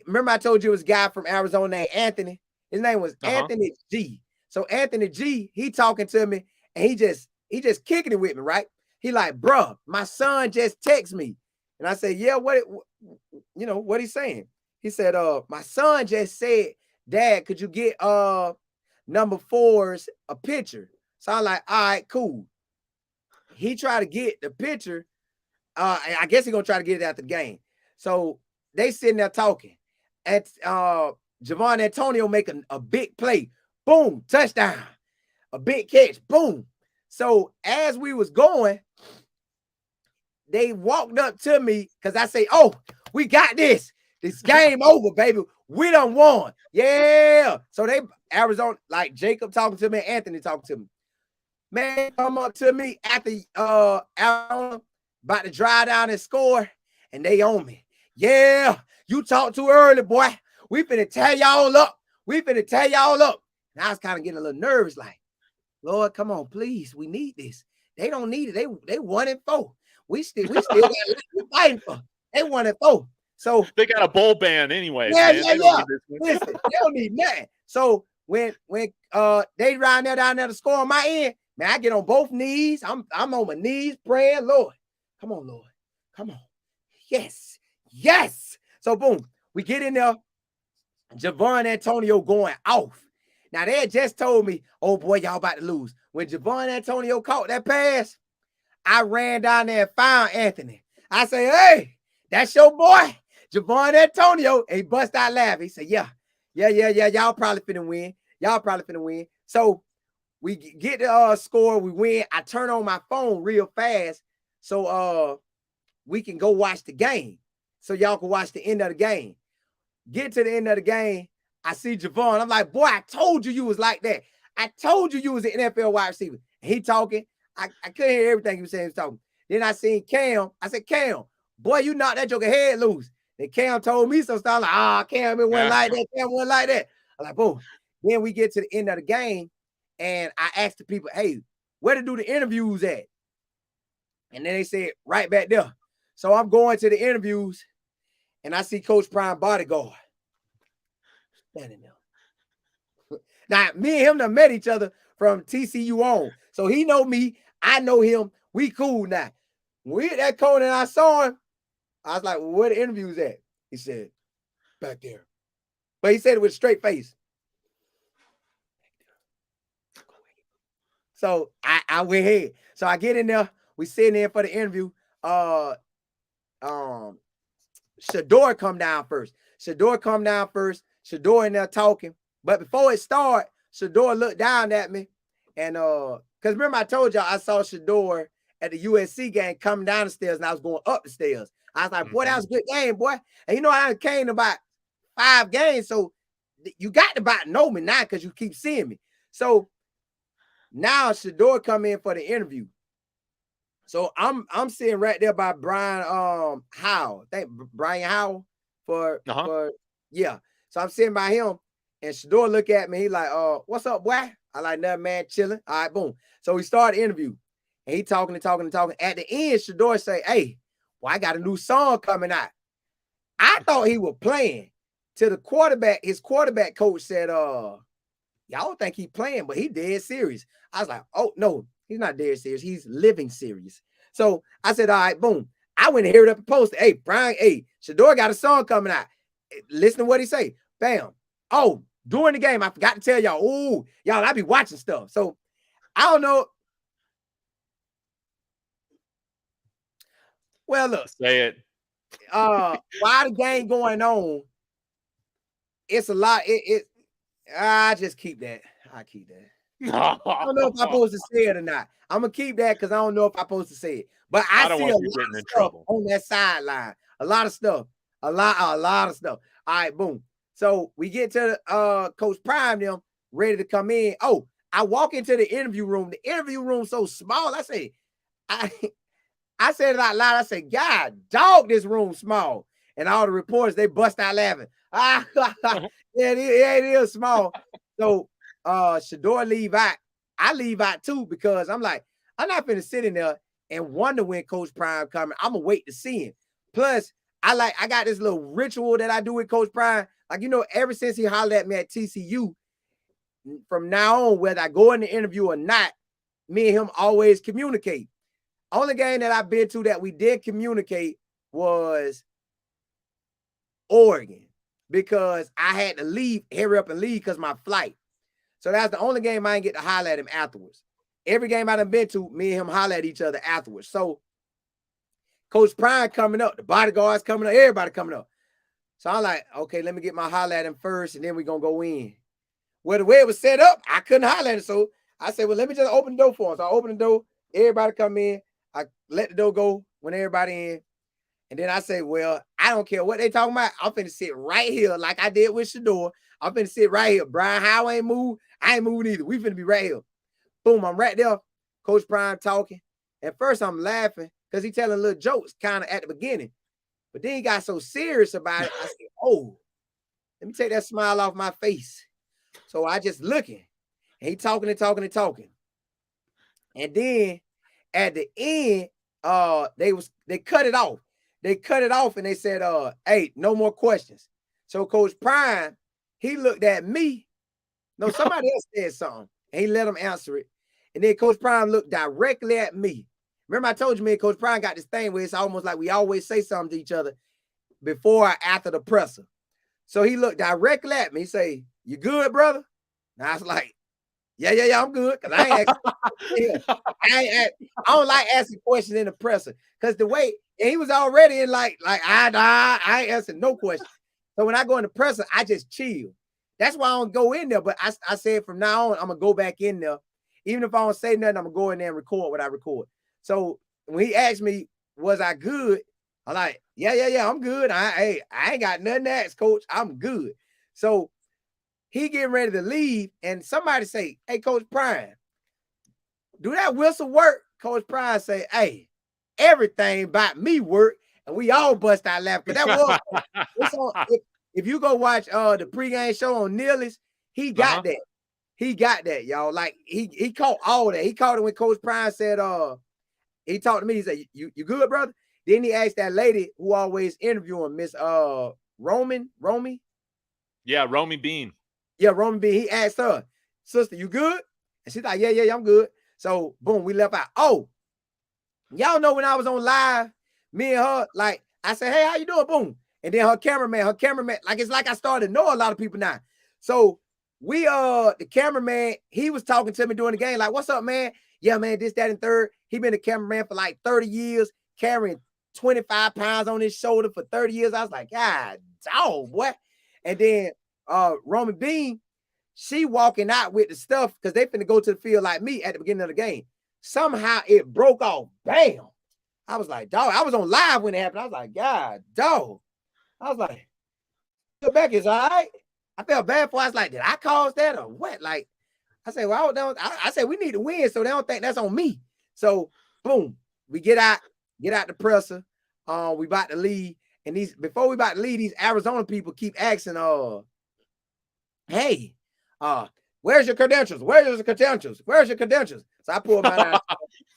remember I told you it was a guy from Arizona named Anthony. His name was Anthony G. So Anthony G, he talking to me and he just kicking it with me, right? He like, bro, my son just texted me. And I said, yeah, what he's saying? He said, my son just said, Dad, could you get number 4's a picture? So I'm like, all right, cool. He tried to get the picture. I guess he's gonna try to get it after the game. So they sitting there talking. And Javon Antonio making a big play. Boom, touchdown. A big catch. Boom. So as we was going, they walked up to me because I say, oh, we got this. This game over, baby. We done won. Yeah. So they Arizona, like Jacob talking to me, Anthony talking to me. Man, come up to me after Arizona about to drive down and score, and they on me. Yeah, you talked too early, boy. We finna tear y'all up. And I was kind of getting a little nervous, like, Lord, come on, please. We need this. They don't need it. They 1-4. We still got fighting for. They 1-4. So they got a bowl ban anyways. Yeah. Listen, they don't need nothing. So when they ride down there to score on my end, man, I get on both knees. I'm on my knees praying, Lord. Come on, Lord. Come on. Yes. So boom, we get in there. Javon Antonio going off. Now they had just told me, oh boy, y'all about to lose. When Javon Antonio caught that pass, I ran down there and found Anthony. I say, hey, that's your boy, Javon Antonio. And he bust out laughing. He said, yeah. Y'all probably finna win. So we get the score, we win. I turn on my phone real fast so we can go watch the game. So y'all can watch the end of the game. Get to the end of the game. I see Javon. I'm like, boy, I told you was like that. I told you was an NFL wide receiver. And he talking. I couldn't hear everything he was saying. He was talking. Then I seen Cam. I said, Cam, boy, you knocked that joker head loose. Then Cam told me some stuff like, Cam, it wasn't like that. Cam wasn't like that. I'm like, boom. Then we get to the end of the game, and I asked the people, hey, where to do the interviews at? And then they said, right back there. So I'm going to the interviews, and I see Coach Prime bodyguard standing there. Now, me and him done met each other from TCU on. So he know me, I know him. We cool now. When we hit that corner and I saw him, I was like, well, where the interviews at? He said, back there. But he said it with a straight face. So I went ahead. So I get in there. We sitting there for the interview. Shador come down first. Shador in there talking. But before it started, Shador looked down at me. And because remember I told y'all I saw Shador at the USC game coming down the stairs and I was going up the stairs. I was like, boy, that was a good game, boy. And you know, I came to about 5 games. So you got to about know me now because you keep seeing me. So now Shador come in for the interview. So I'm sitting right there by Brian Howell. I think Brian Howell for yeah. So I'm sitting by him and Shador look at me. He like, what's up, boy? I like nothing, man, chilling. All right, boom. So we start the interview. And he talking. At the end, Shador say, hey, well, I got a new song coming out. I thought he was playing. To the quarterback, his quarterback coach said, y'all think he playing, but he dead serious. I was like, oh, no, he's not dead serious. He's living serious. So I said, all right, boom. I went and heard up and posted, hey, Brian, hey, Shador got a song coming out. Listen to what he say. Bam. Oh, during the game, I forgot to tell y'all, ooh, y'all, I be watching stuff. So I don't know. Well, look. Say it. While the game going on, it's a lot. I just keep that. I keep that. I don't know if I'm supposed to say it or not. I'm gonna keep that because I don't know if I'm supposed to say it. But I see a lot of stuff on that sideline. A lot of stuff. A lot of stuff. All right, boom. So we get to Coach Prime them ready to come in. Oh, I walk into the interview room. The interview room so small. I said it out loud. I said, God, dog, this room small. And all the reporters, they bust out laughing. Yeah, it is small. So Shador leave out. I leave out too because I'm like, I'm not finna sit in there and wonder when Coach Prime coming. I'm gonna wait to see him. Plus, I got this little ritual that I do with Coach Prime. Like, you know, ever since he hollered at me at TCU, from now on, whether I go in the interview or not, me and him always communicate. Only game that I've been to that we did communicate was Oregon because I had to hurry up and leave because my flight. So that's the only game I didn't get to holler at him afterwards. Every game I done been to, me and him holler at each other afterwards. So Coach Prime coming up, the bodyguards coming up, everybody coming up. So I'm like, okay, let me get my holler at him first, and then we're going to go in. Well, the way it was set up, I couldn't holler at him. So I said, well, let me just open the door for him. So I opened the door, everybody come in. I let the door go when everybody in. And then I say, well, I don't care what they talking about. I'm finna sit right here like I did with Shador. I'm finna sit right here. Brian Howell ain't moved. I ain't moving either. We finna be right here. Boom, I'm right there. Coach Prime talking. At first, I'm laughing because he telling little jokes kind of at the beginning. But then he got so serious about it. I said, oh, let me take that smile off my face. So I just looking. And he talking. And then at the end, they cut it off. They cut it off and they said, hey, no more questions. So Coach Prime, he looked at me. No, somebody else said something. And he let him answer it. And then Coach Prime looked directly at me. Remember I told you, me and Coach Prime got this thing where it's almost like we always say something to each other before or after the presser. So he looked directly at me. He say, you good, brother? And I was like, yeah, I'm good. Because I don't like asking questions in the presser. Because the way, and he was already in like I ain't answering no question. So when I go in the presser, I just chill. That's why I don't go in there. But I said from now on, I'm going to go back in there. Even if I don't say nothing, I'm going to go in there and record what I record. So when he asked me, was I good? I'm like, yeah, I'm good. I ain't got nothing to ask, coach. I'm good. So he getting ready to leave, and somebody say, hey, Coach Prime, do that whistle work? Coach Prime say, hey, everything about me work, and we all bust out laughing. That was if you go watch the pregame show on Neely's, he got that. he got that, y'all. Like he caught all that. He caught it when Coach Prime said, he talked to me. He said, "You good, brother?" Then he asked that lady who always interviewing Miss Romy. Yeah, Romy Bean. Yeah, Romy Bean. He asked her, "Sister, you good?" And she's like, "Yeah, I'm good." So boom, we left out. Oh, y'all know when I was on live, me and her, like I said, "Hey, how you doing?" Boom. And then her cameraman, like it's like I started to know a lot of people now. So we the cameraman, he was talking to me during the game, like, "What's up, man?" "Yeah, man, this, that, and third." He been a cameraman for like 30 years, carrying 25 pounds on his shoulder for 30 years. I was like, God dog, boy. And then Roman Bean, she walking out with the stuff because they finna go to the field like me at the beginning of the game. Somehow it broke off. Bam. I was like, dog, I was on live when it happened. I was like, God, dog. I was like, Beck is all right. I felt bad for. I was like, did I cause that or what? Like, I said, well, I said we need to win, so they don't think that's on me. So, boom, we get out the presser. We about to leave, and before we about to leave, these Arizona people keep asking, hey, where's your credentials? Where's your credentials? Where's your credentials? So I pulled mine out.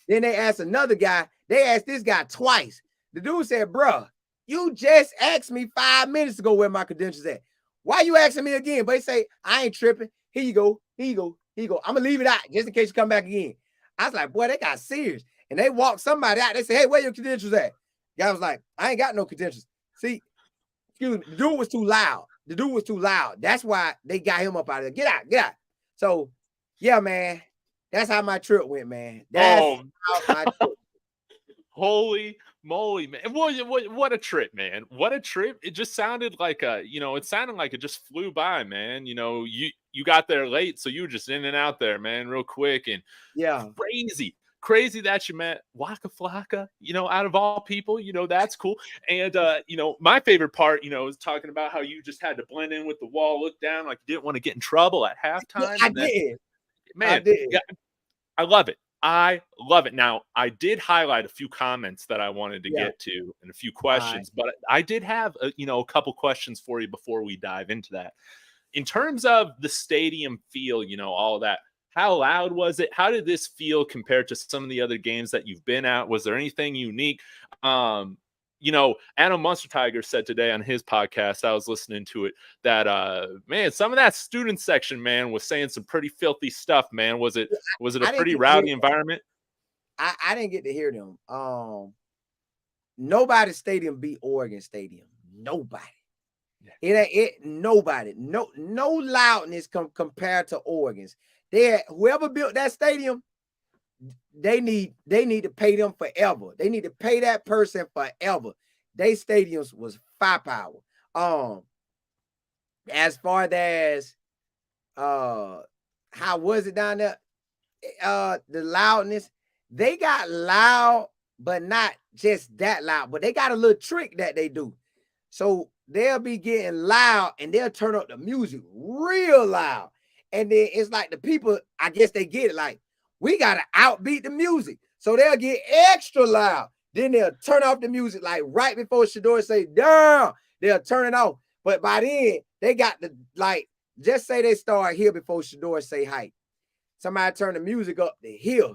Then they asked another guy. They asked this guy twice. The dude said, bruh, you just asked me 5 minutes ago where my credentials at. Why you asking me again? But they say, I ain't tripping. Here you go. Here you go. Here you go. I'm going to leave it out just in case you come back again. I was like, boy, they got serious. And they walked somebody out. They said, hey, where your credentials at? Guy was like, I ain't got no credentials. See, excuse me, the dude was too loud. The dude was too loud. That's why they got him up out of there. Get out, get out. So, yeah, man, that's how my trip went, man. That's how my trip. Holy moly, man. What a trip, man. What a trip. It just sounded like it sounded like it just flew by, man. You got there late, so you were just in and out there, man, real quick. And yeah, crazy that you met Waka Flocka, out of all people, that's cool. And my favorite part, is talking about how you just had to blend in with the wall, look down like you didn't want to get in trouble at halftime. I did. Man, I did. Yeah, I love it. I love it. Now, I did highlight a few comments that I wanted to get to and a few questions, but I did have a couple questions for you before we dive into that. In terms of the stadium feel, all of that, how loud was it? How did this feel compared to some of the other games that you've been at? Was there anything unique? Adam Munster Tiger said today on his podcast, I was listening to it, that man, some of that student section, man, was saying some pretty filthy stuff, man. Was it a pretty rowdy environment? I didn't get to hear them. Nobody's stadium beat Oregon Stadium. Nobody. Nobody. No loudness compared to Oregon's. Whoever built that stadium, they need to pay them forever. They need to pay that person forever. They stadiums was firepower. As far as how was it down there? The loudness, they got loud, but not just that loud, but they got a little trick that they do. So they'll be getting loud and they'll turn up the music real loud. And then it's like the people, I guess they get it, like, we got to outbeat the music. So they'll get extra loud. Then they'll turn off the music, like right before Shador say, down, they'll turn it off. But by then, they got the, like, just say they start here before Shador say hi. Somebody turn the music up to here.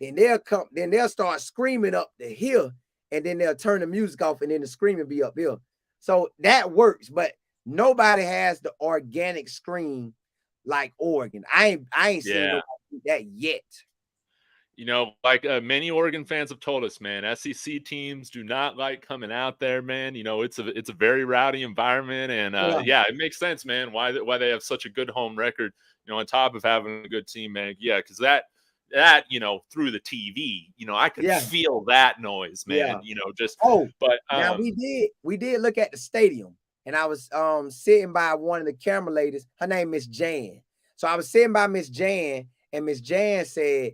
Then they'll start screaming up to here. And then they'll turn the music off and then the screaming be up here. So that works, but nobody has the organic scream like Oregon. I ain't seen nobody do that yet. Many Oregon fans have told us, man, SEC teams do not like coming out there, man. It's a very rowdy environment, and it makes sense, man. Why they have such a good home record, on top of having a good team, man. Yeah, because that through the TV, I could feel that noise, man. Now we did look at the stadium, and I was sitting by one of the camera ladies. Her name Miss Jan. So I was sitting by Miss Jan, and Miss Jan said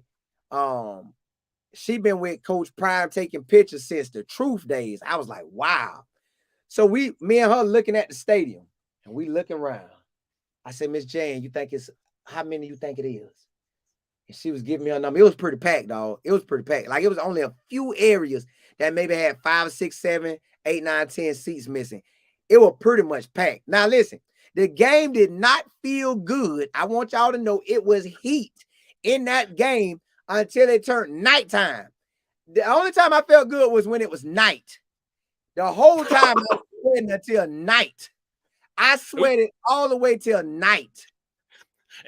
she been with Coach Prime taking pictures since the Truth days. I was like, wow. So me and her looking at the stadium, and we looking around. I said, Miss Jan, how many you think it is? And she was giving me a number. It was pretty packed, dog. It was pretty packed. Like, it was only a few areas that maybe had 5, 6, 7, 8, 9, 10 seats missing. It was pretty much packed. Now, listen, The game did not feel good. I want y'all to know it was heat in that game until it turned nighttime. The only time I felt good was when it was night. The whole time I was sweating until night. I sweated all the way till night.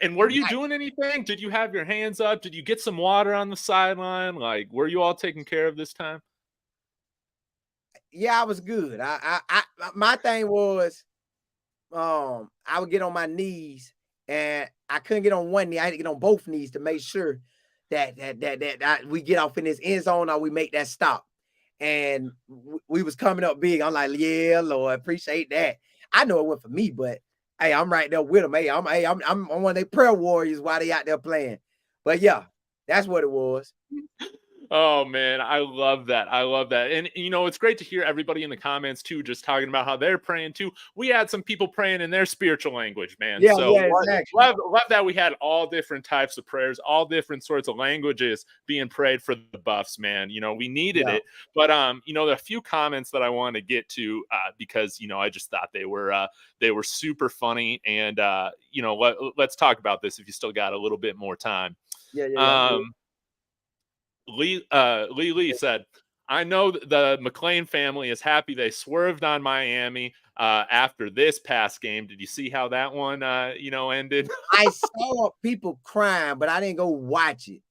And were you doing anything? Did you have your hands up? Did you get some water on the sideline? Like, were you all taken care of this time? Yeah, I was good. My thing was, I would get on my knees, and I couldn't get on one knee. I had to get on both knees to make sure that we get off in this end zone or we make that stop. And we was coming up big. I'm like, yeah, Lord, appreciate that. I know it went for me, but hey, I'm right there with them. Hey, I'm one of their prayer warriors while they out there playing. But yeah, that's what it was. Oh man, I love that. I love that. And you know, it's great to hear everybody in the comments too, just talking about how they're praying too. We had some people praying in their spiritual language, man. Yeah, so yeah, exactly. love that we had all different types of prayers, all different sorts of languages being prayed for the Buffs, man. You know, we needed it. But you know, there are a few comments that I want to get to because you know, I just thought they were super funny. And you know, let's talk about this if you still got a little bit more time. Yeah. Lee said, I know the McLean family is happy they swerved on Miami after this past game. Did you see how that one, you know, ended? I saw people crying, but I didn't go watch it.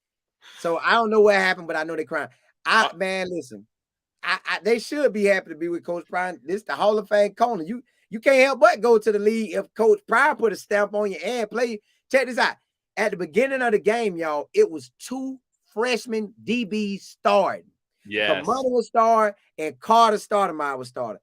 So I don't know what happened, but I know they crying. Man, listen, they should be happy to be with Coach Pryor. This is the Hall of Fame Colin. You can't help but go to the league if Coach Pryor put a stamp on you and play. Check this out. At the beginning of the game, y'all, it was 2 freshman DBs starting. Yes. Kamada was starting and Carter Stoudemire was starting.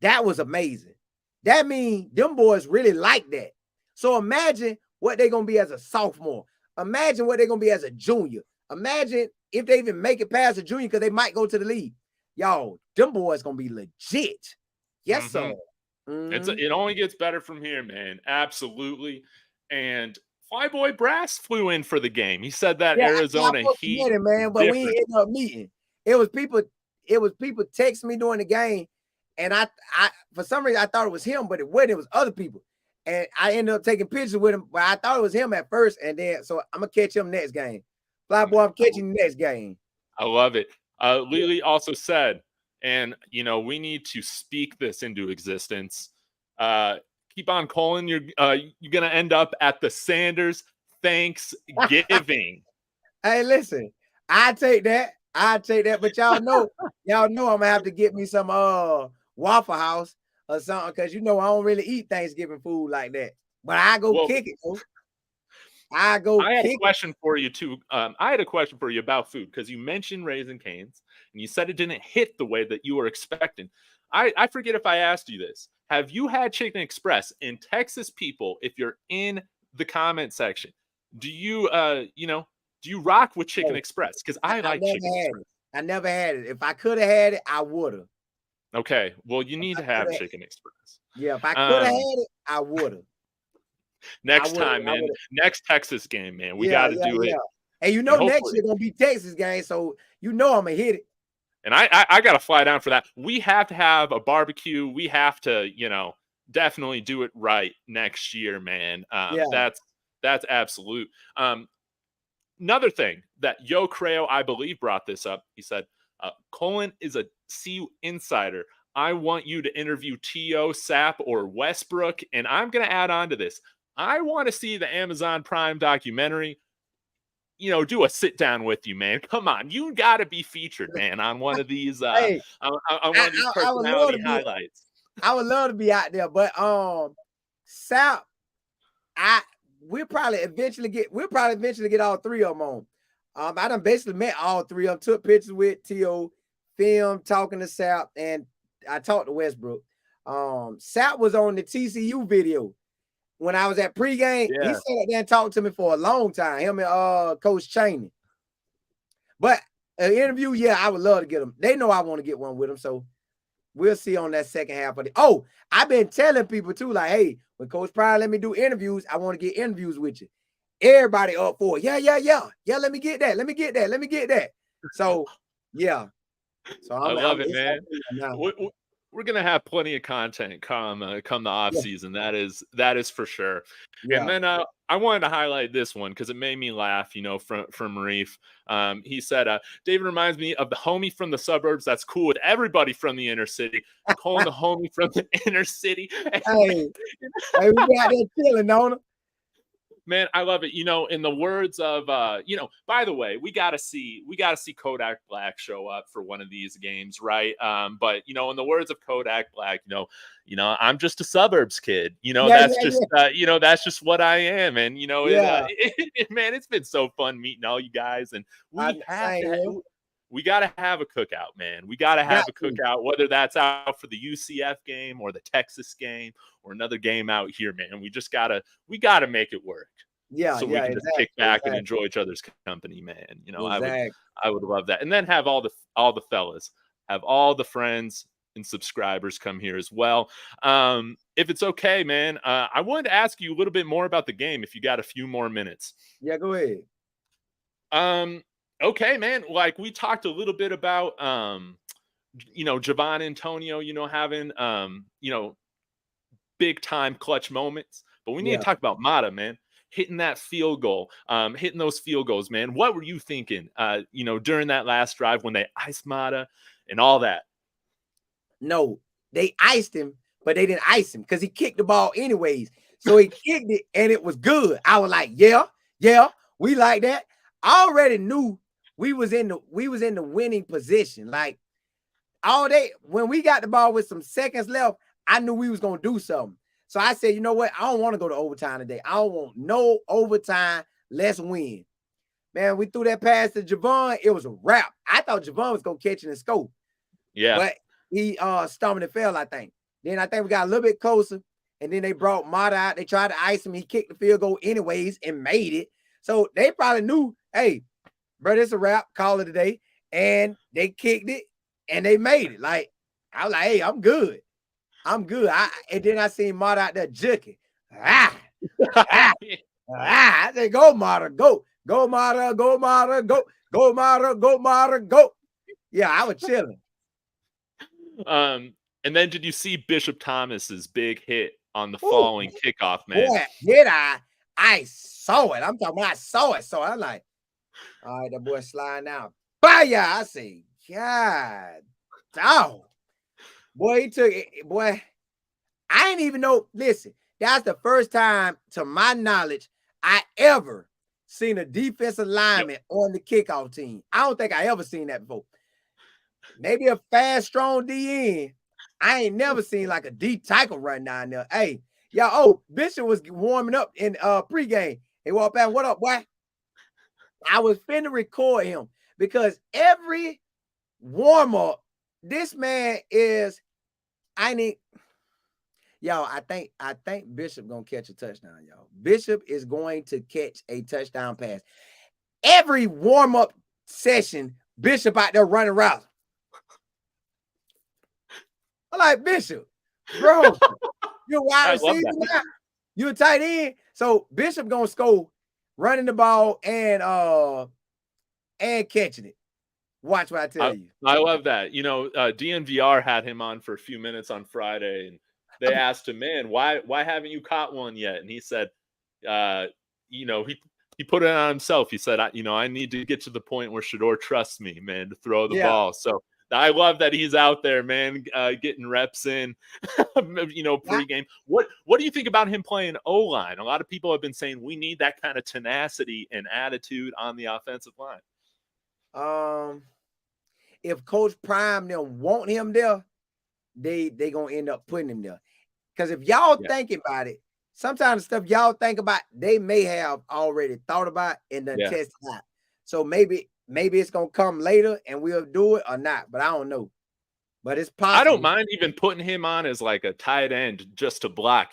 That was amazing. That means them boys really like that. So imagine what they're going to be as a sophomore. Imagine what they're going to be as a junior. Imagine if they even make it past a junior because they might go to the league. Y'all, them boys going to be legit. Yes, sir. It only gets better from here, man. Absolutely. And Flyboy Brass flew in for the game. He said that Arizona Heat, man, but we ended up meeting. It was people text me during the game, and I for some reason I thought it was him, but it wasn't. It was other people, and I ended up taking pictures with him. But I thought it was him at first, and then so I'm gonna catch him next game. Flyboy, I'm catching the next game. I love it. Lily also said, and you know, we need to speak this into existence. Keep on, Colin. You're gonna end up at the Sanders Thanksgiving. Hey, listen, I take that. But y'all know I'm gonna have to get me some Waffle House or something because you know I don't really eat Thanksgiving food like that. But I go kick it. Though. I had a question for you too. I had a question for you about food because you mentioned Raising Cane's and you said it didn't hit the way that you were expecting. I forget if I asked you this. Have you had Chicken Express? In Texas, people, if you're in the comment section, do you do you rock with Chicken Express? Because I like Chicken Express. I never had it. If I could have had it, I would have. Okay, well, you need to have Chicken Express. Yeah, if I could have had it, I would have. Next time, man. Next Texas game, man. We got to do it. And you know, next year gonna be Texas game, so you know I'm gonna hit it. And I got to fly down for that. We have to have a barbecue. We have to, you know, definitely do it right next year, man. That's absolute. Another thing that Yo Creo, I believe, brought this up. He said, Colin is a CU insider. I want you to interview T.O., Sapp, or Westbrook. And I'm going to add on to this. I want to see the Amazon Prime documentary. You know, do a sit down with you, man. Come on, you got to be featured, man, on one of these. On one of these personality highlights. I would love to be out there, but Sapp, we'll probably eventually get all 3 of them on. I done basically met all 3 of them. Took pictures with T.O., film, talking to Sapp, and I talked to Westbrook. Sapp was on the TCU video. When I was at pregame, he sat there and talked to me for a long time. Him and Coach Chaney. But an interview, I would love to get them. They know I want to get one with them, so we'll see on that second half of the. Oh, I've been telling people too, like, hey, when Coach Pryor let me do interviews, I want to get interviews with you. Everybody up for it. Yeah. Let me get that. So, yeah. So I love it, man. we're gonna have plenty of content come the off Yeah. season. That is for sure. And Yeah. then I wanted to highlight this one because it made me laugh. From Reef, he said, "David reminds me of the homie from the suburbs that's cool with everybody from the inner city. Calling the homie from the inner city." Hey, hey, we be out there chilling, on it. Man, I love it. In the words of by the way, we gotta see Kodak Black show up for one of these games, right? But in the words of Kodak Black, I'm just a suburbs kid. Yeah, That's yeah, just that's just what I am. And yeah. man, it's been so fun meeting all you guys, and we have Same to. here. We got to have a cookout, man. We got to have a cookout, whether that's out for the UCF game or the Texas game or another game out here, man. We got to make it work. Yeah, So yeah, we can just kick back and enjoy each other's company, man. Exactly. I would love that. And then have all the fellas, have all the friends and subscribers come here as well. If it's okay, man, I wanted to ask you a little bit more about the game if you got a few more minutes. Yeah, go ahead. Okay, man. Like we talked a little bit about Javon Antonio, having big time clutch moments. But we need to talk about Mata, man. Hitting that field goal, hitting those field goals, man. What were you thinking, during that last drive when they iced Mata and all that? No, they iced him, but they didn't ice him because he kicked the ball anyways. So he kicked it and it was good. I was like, yeah, we like that. I already knew we was in the winning position. Like all day when we got the ball with some seconds left, I knew we was gonna do something. So I said, you know what? I don't want to go to overtime today. I don't want no overtime. Let's win. Man, we threw that pass to Javon. It was a wrap. I thought Javon was gonna catch it and scope. Yeah. But he stumbled and fell, I think. Then I think we got a little bit closer. And then they brought Mata out. They tried to ice him. He kicked the field goal anyways and made it. So they probably knew, hey, bro, it's a wrap. Call it a day. And they kicked it and they made it. Like, I was like, hey, I'm good. And then I seen Mata out there juking. I said, go, Mata, go. Go, Mata, go, Mata, go. Go, Mata, go, Mata, go. Yeah, I was chilling. And then did you see Bishop Thomas's big hit on the following kickoff, man? Boy, did I? I saw it. I'm talking about I saw it. So I'm like, all right, that boy sliding out. Fire! I say, God, dog. Boy, he took it. Boy, I didn't even know. Listen, that's the first time, to my knowledge, I ever seen a defensive lineman on the kickoff team. I don't think I ever seen that before. Maybe a fast, strong DN. I ain't never seen like a D tackle run down there. Hey, y'all, Bishop was warming up in pregame. He walked back, what up, boy? I was finna record him because every warm-up, this man is, I think Bishop gonna catch a touchdown, y'all. Bishop is going to catch a touchdown pass. Every warm-up session, Bishop out there running routes. I'm like, Bishop, bro, you're a wide receiver now. You're a tight end. So Bishop gonna score running the ball and catching it. Watch what I tell you. I love that. DNVR had him on for a few minutes on Friday, and they asked him, man, why haven't you caught one yet? And he said, he put it on himself. He said, I need to get to the point where Shedeur trusts me, man, to throw the ball. So I love that he's out there, man, getting reps in, pregame. What do you think about him playing O-line? A lot of people have been saying we need that kind of tenacity and attitude on the offensive line. If Coach Prime them want him there, they gonna end up putting him there. Because if y'all think about it, sometimes the stuff y'all think about, they may have already thought about and then tested out. So maybe it's gonna come later and we'll do it or not, but I don't know. But it's possible. I don't mind even putting him on as like a tight end just to block,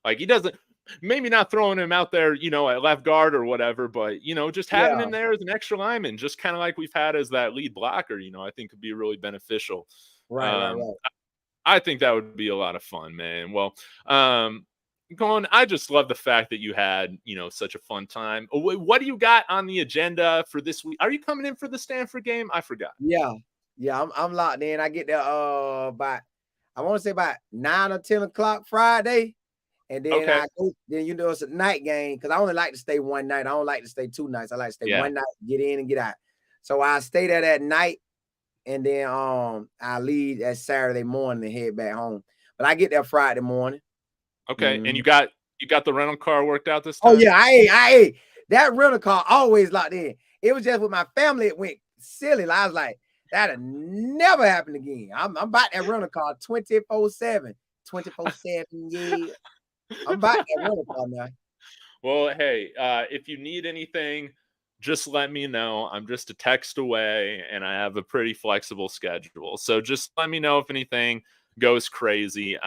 like he doesn't, maybe not throwing him out there, at left guard or whatever, but just having him there as an extra lineman, just kind of like we've had as that lead blocker, I think could be really beneficial. Right. I think that would be a lot of fun, man. Well, Colin, I just love the fact that you had, such a fun time. What do you got on the agenda for this week? Are you coming in for the Stanford game? I forgot. Yeah, I'm locked in. I get there I want to say about 9 or 10 o'clock Friday. And then Okay. then it's a night game because I only like to stay one night. I don't like to stay 2 nights. I like to stay Yeah. one night, get in and get out. So I stay there that night, and then I leave that Saturday morning and head back home. But I get there Friday morning. Okay. And you got the rental car worked out this Oh time? yeah, I that rental car always locked in. It was just with my family, it went silly. I was like, that'll never happen again. I'm about that rental car 24/7. 24/7, yeah. I'm about that rental car now. Well, hey, if you need anything, just let me know. I'm just a text away, and I have a pretty flexible schedule. So just let me know if anything goes crazy.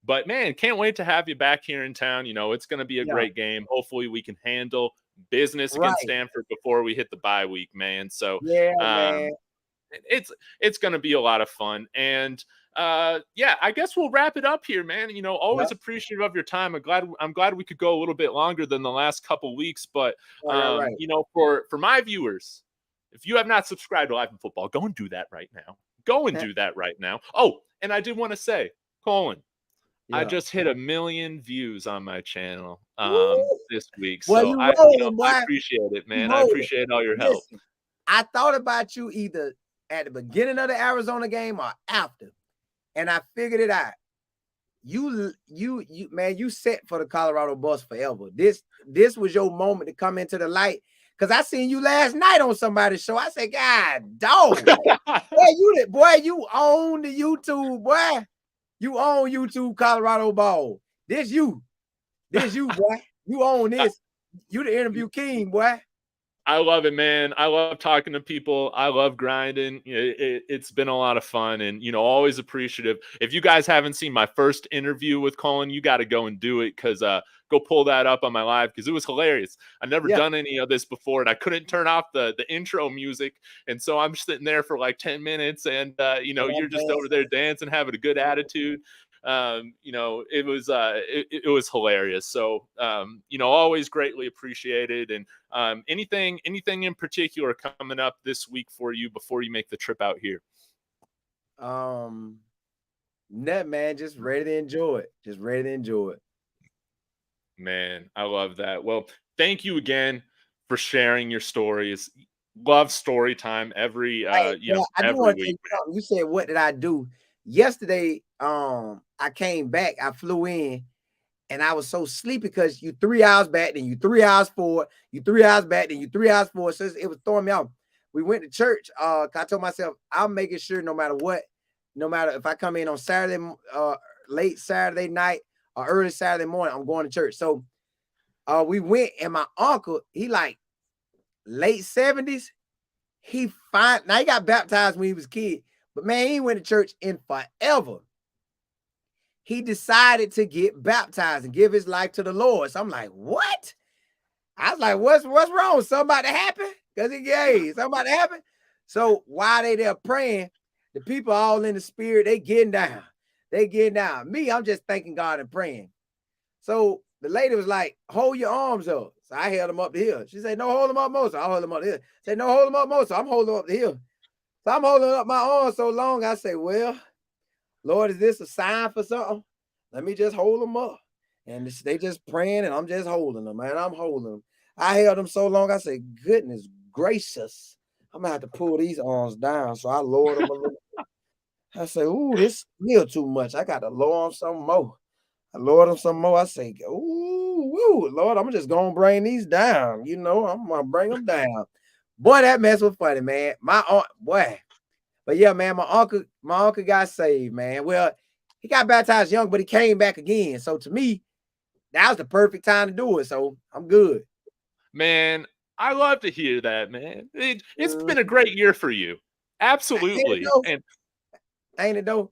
But man, can't wait to have you back here in town. It's going to be a Yeah, great game. Hopefully, we can handle business against right. Stanford before we hit the bye week, man. So, Yeah, man. um, it's going to be a lot of fun. And yeah, I guess we'll wrap it up here, man. Yep. Always appreciative of your time. I'm glad we could go a little bit longer than the last couple weeks, but Right. for my viewers, if you have not subscribed to Live in Football, go and do that right now. Go and Eh, do that right now. Oh, and I did want to say, Colin, I Yeah. just hit 1 million views on my channel Woo! this week. Boy, So you I rolling, I boy. appreciate it, You man. I rolling. appreciate all your help. Listen, I thought about you either at the beginning of the Arizona game or after, and I figured it out. You man, you set for the Colorado bus forever. This was your moment to come into the light. Cause I seen you last night on somebody's show. I said, God, dog, boy, you own the YouTube, boy. You own YouTube Colorado ball. This you, boy. You own this. You the interview king, boy. I love it, man. I love talking to people. I love grinding. It's been a lot of fun, and always appreciative. If you guys haven't seen my first interview with Colin, you got to go and do it, because go pull that up on my live, because it was hilarious. I've never Yeah. done any of this before, and I couldn't turn off the intro music, and so I'm sitting there for like 10 minutes, and you're just over there dancing, having a good attitude. It was hilarious. So always greatly appreciated. And anything in particular coming up this week for you before you make the trip out here? Net man, just ready to enjoy it. Just ready to enjoy it. Man, I love that. Well, thank you again for sharing your stories. Love story time every Hey, well, I do every want to tell week, you something. You said, what did I do? Yesterday, I came back, I flew in, and I was so sleepy because you 3 hours back, then you 3 hours forward, you 3 hours back, then you 3 hours forward. So it was throwing me off. We went to church. I told myself, I'm making sure no matter what, no matter if I come in on Saturday, late Saturday night or early Saturday morning, I'm going to church. So we went, and my uncle, he like late 70s. He got baptized when he was a kid, but man, he went to church in forever. He decided to get baptized and give his life to the Lord. So I'm like, what? I was like, what's wrong? Somebody happened? Because he gay. Somebody happened. So while they there praying, the people all in the spirit, they getting down. They getting down. Me, I'm just thanking God and praying. So the lady was like, hold your arms up. So I held them up the hill. She said, no, hold them up more. So I hold them up the hill. Said, no, hold them up more. So I'm holding up the hill. So I'm holding up my arms so long. I say, well, Lord, is this a sign for something? Let me just hold them up. And they just praying, and I'm just holding them, man. I'm holding them. I held them so long. I said, goodness gracious. I'm going to have to pull these arms down. So I lowered them a little bit. I say, ooh, this still too much. I got to lower them some more. I lowered them some more. I say, ooh, woo, Lord, I'm just going to bring these down. I'm going to bring them down. Boy, that mess was funny, man. My aunt, boy. But yeah, man, my uncle got saved, man. Well, he got baptized young, but he came back again. So to me, that was the perfect time to do it. So I'm good. Man, I love to hear that, man. It's been a great year for you. Absolutely. And Ain't it though?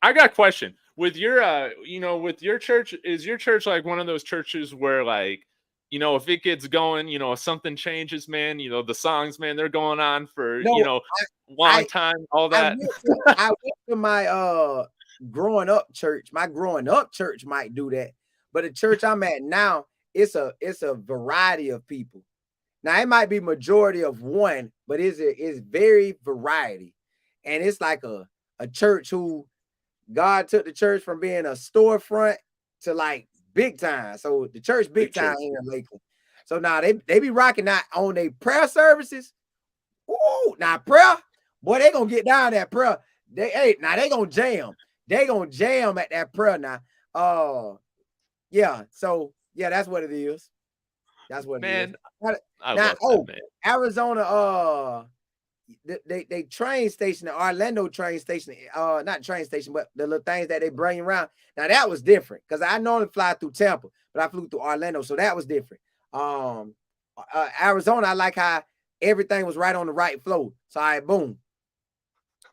I got a question. With with your church, is your church like one of those churches where, like, if it gets going, if something changes, man, the songs, man, they're going on for, No, long time, all I that. went to my growing up church. My growing up church might do that, but the church I'm at now, it's a variety of people. Now it might be majority of one, but it's very variety, and it's like a church who God took the church from being a storefront to like big time. So the church big time here in Lakeland. So now they be rocking out on their prayer services. Ooh, now prayer, boy, they gonna get down that prayer. They gonna jam. They gonna jam at that prayer now. Yeah. So yeah, that's what it is. That's what it is. I now, love that, man. Arizona, they train station, the Orlando train station, not train station, but the little things that they bring around. Now that was different because I normally fly through Tampa, but I flew through Orlando, so that was different. Arizona, I like how everything was right on the right flow. So all right, boom.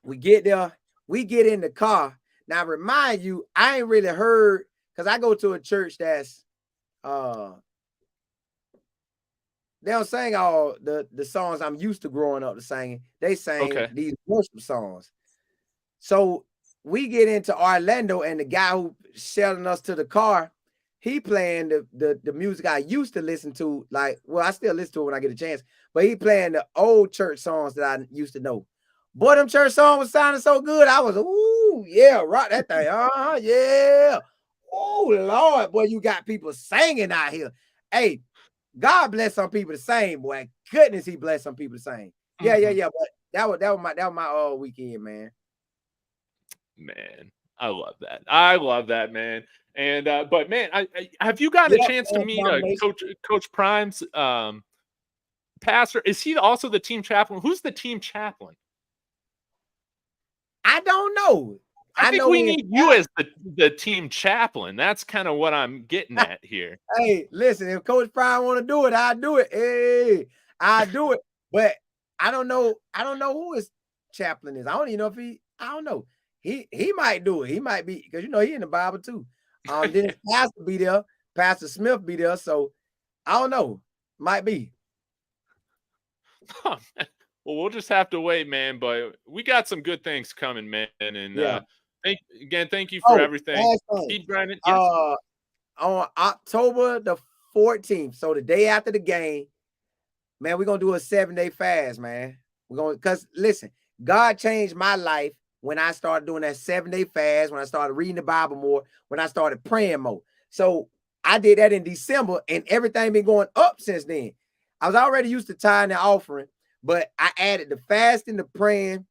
We get there, we get in the car. Now remind you, I ain't really heard because I go to a church that's they don't sing all the songs I'm used to growing up to singing. They sing these worship songs. So we get into Orlando, and the guy who shelling us to the car, he playing the music I used to listen to. Like, well, I still listen to it when I get a chance, but he playing the old church songs that I used to know. Boy, them church songs was sounding so good. I was, ooh, yeah, rock that thing. Yeah. Oh, Lord, boy, you got people singing out here. Hey, God bless some people the same, boy. Goodness, he blessed some people the same. Yeah. But that was my weekend, man. Man, I love that, man. And but man, have you gotten a chance to meet Coach Prime's pastor? Is he also the team chaplain? Who's the team chaplain? I don't know. I think we need you as the team chaplain. That's kind of what I'm getting at here. Hey, listen, if Coach Prime want to do it, I'll do it. Hey, I'll do it. But I don't know who his chaplain is. I don't even know if I don't know. He might do it. He might be, because he in the Bible too. Then his pastor be there, Pastor Smith be there. So I don't know. Might be. Oh, well, we'll just have to wait, man. But we got some good things coming, man. And thank you for everything. Keep grinding. Yes. On October the 14th, so the day after the game, man, we're gonna do a 7-day fast, man. Because listen, God changed my life when I started doing that 7-day fast, when I started reading the Bible more, when I started praying more. So I did that in December, and everything been going up since then. I was already used to tithing and offering, but I added the fasting, the praying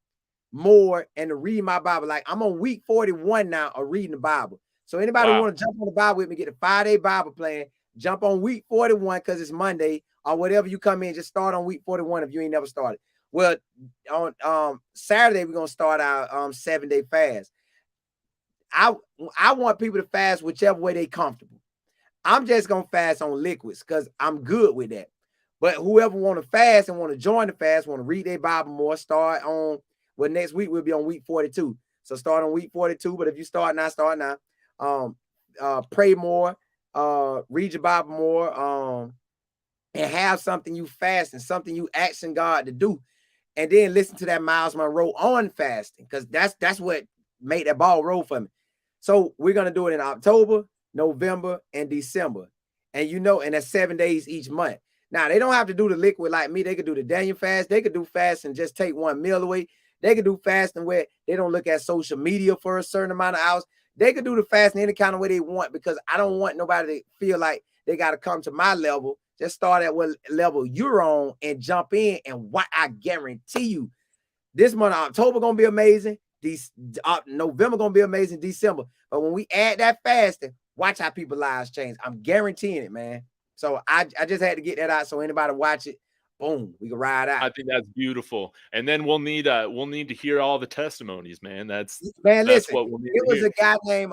more, and to read my Bible. Like, I'm on week 41 now of reading the Bible. So anybody who want to jump on the Bible with me, get a 5-day Bible plan, jump on week 41 because it's Monday, or whatever you come in, just start on week 41 if you ain't never started. Well, on Saturday, we're going to start our 7-day fast. I want people to fast whichever way they comfortable. I'm just going to fast on liquids because I'm good with that. But whoever want to fast and want to join the fast, want to read their Bible more, start on, well, next week we'll be on week 42. So start on week 42. But if you start now, start now. Pray more, read your Bible more, and have something you fast and something you asking God to do. And then listen to that Miles Monroe on fasting, because that's what made that ball roll for me. So we're going to do it in October, November, and December. And and that's 7 days each month. Now, they don't have to do the liquid like me. They could do the Daniel fast. They could do fast and just take one meal away. They could do fasting where they don't look at social media for a certain amount of hours. They could do the fasting any kind of way they want, because I don't want nobody to feel like they got to come to my level. Just start at what level you're on and jump in. And what I guarantee you, this month of October going to be amazing. November going to be amazing. December. But when we add that fasting, watch how people's lives change. I'm guaranteeing it, man. So I just had to get that out so anybody watch it, boom, we can ride out. I think that's beautiful. And then we'll need to hear all the testimonies, man. Listen, what we'll need to hear. A guy named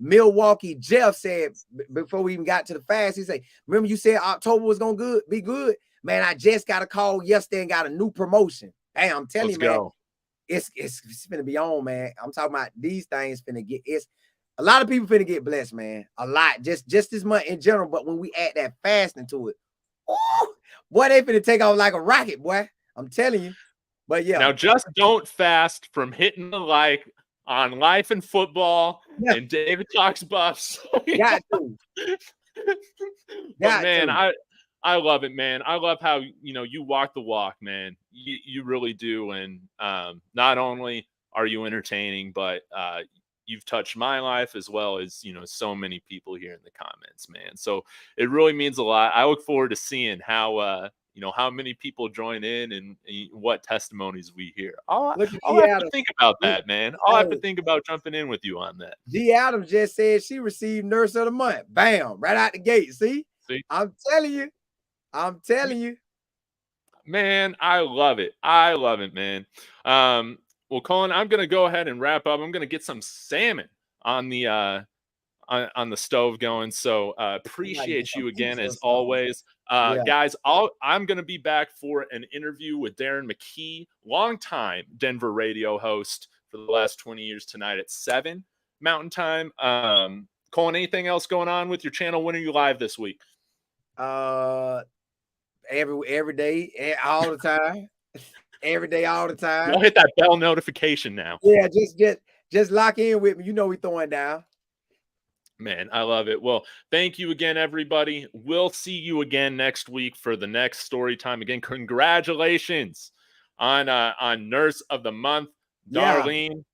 Milwaukee Jeff said before we even got to the fast, he said, remember you said October was gonna be good? Man, I just got a call yesterday and got a new promotion. Hey, I'm telling you, man, it's finna be on, man. I'm talking about these things finna get, it's a lot of people finna get blessed, man. A lot, just this month in general. But when we add that fasting to it, ooh, boy, they finna take off like a rocket, boy. I'm telling you. But yeah. Now just don't fast from hitting the like on Life and Football and David Talks Buffs. Got to. But man, I love it, man. I love how you walk the walk, man. You really do. And not only are you entertaining, but you've touched my life as well as, so many people here in the comments, man. So it really means a lot. I look forward to seeing how how many people join in and what testimonies we hear. I'll Look at I'll G have to Adams. think about that, man. I'll have to Hey, think about jumping in with you on that. G Adams just said she received Nurse of the Month. Bam, right out the gate. See? I'm telling you. I'm telling you. Man, I love it. I love it, man. Well, Colin, I'm gonna go ahead and wrap up. I'm gonna get some salmon on the on the stove going. So appreciate you again as always. Guys, I'm gonna be back for an interview with Darren McKee, longtime Denver radio host for the last 20 years tonight at 7 Mountain Time. Colin, anything else going on with your channel? When are you live this week? Every day, all the time. Every day, all the time. Y'all hit that bell notification now. Yeah, just lock in with me. You know we throwing down. Man, I love it. Well, thank you again, everybody. We'll see you again next week for the next story time. Again, congratulations on Nurse of the Month, Darlene, and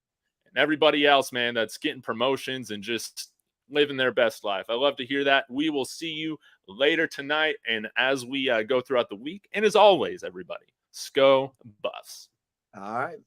everybody else, man, that's getting promotions and just living their best life. I love to hear that. We will see you later tonight and as we go throughout the week. And as always, everybody, Sco Buffs. All right.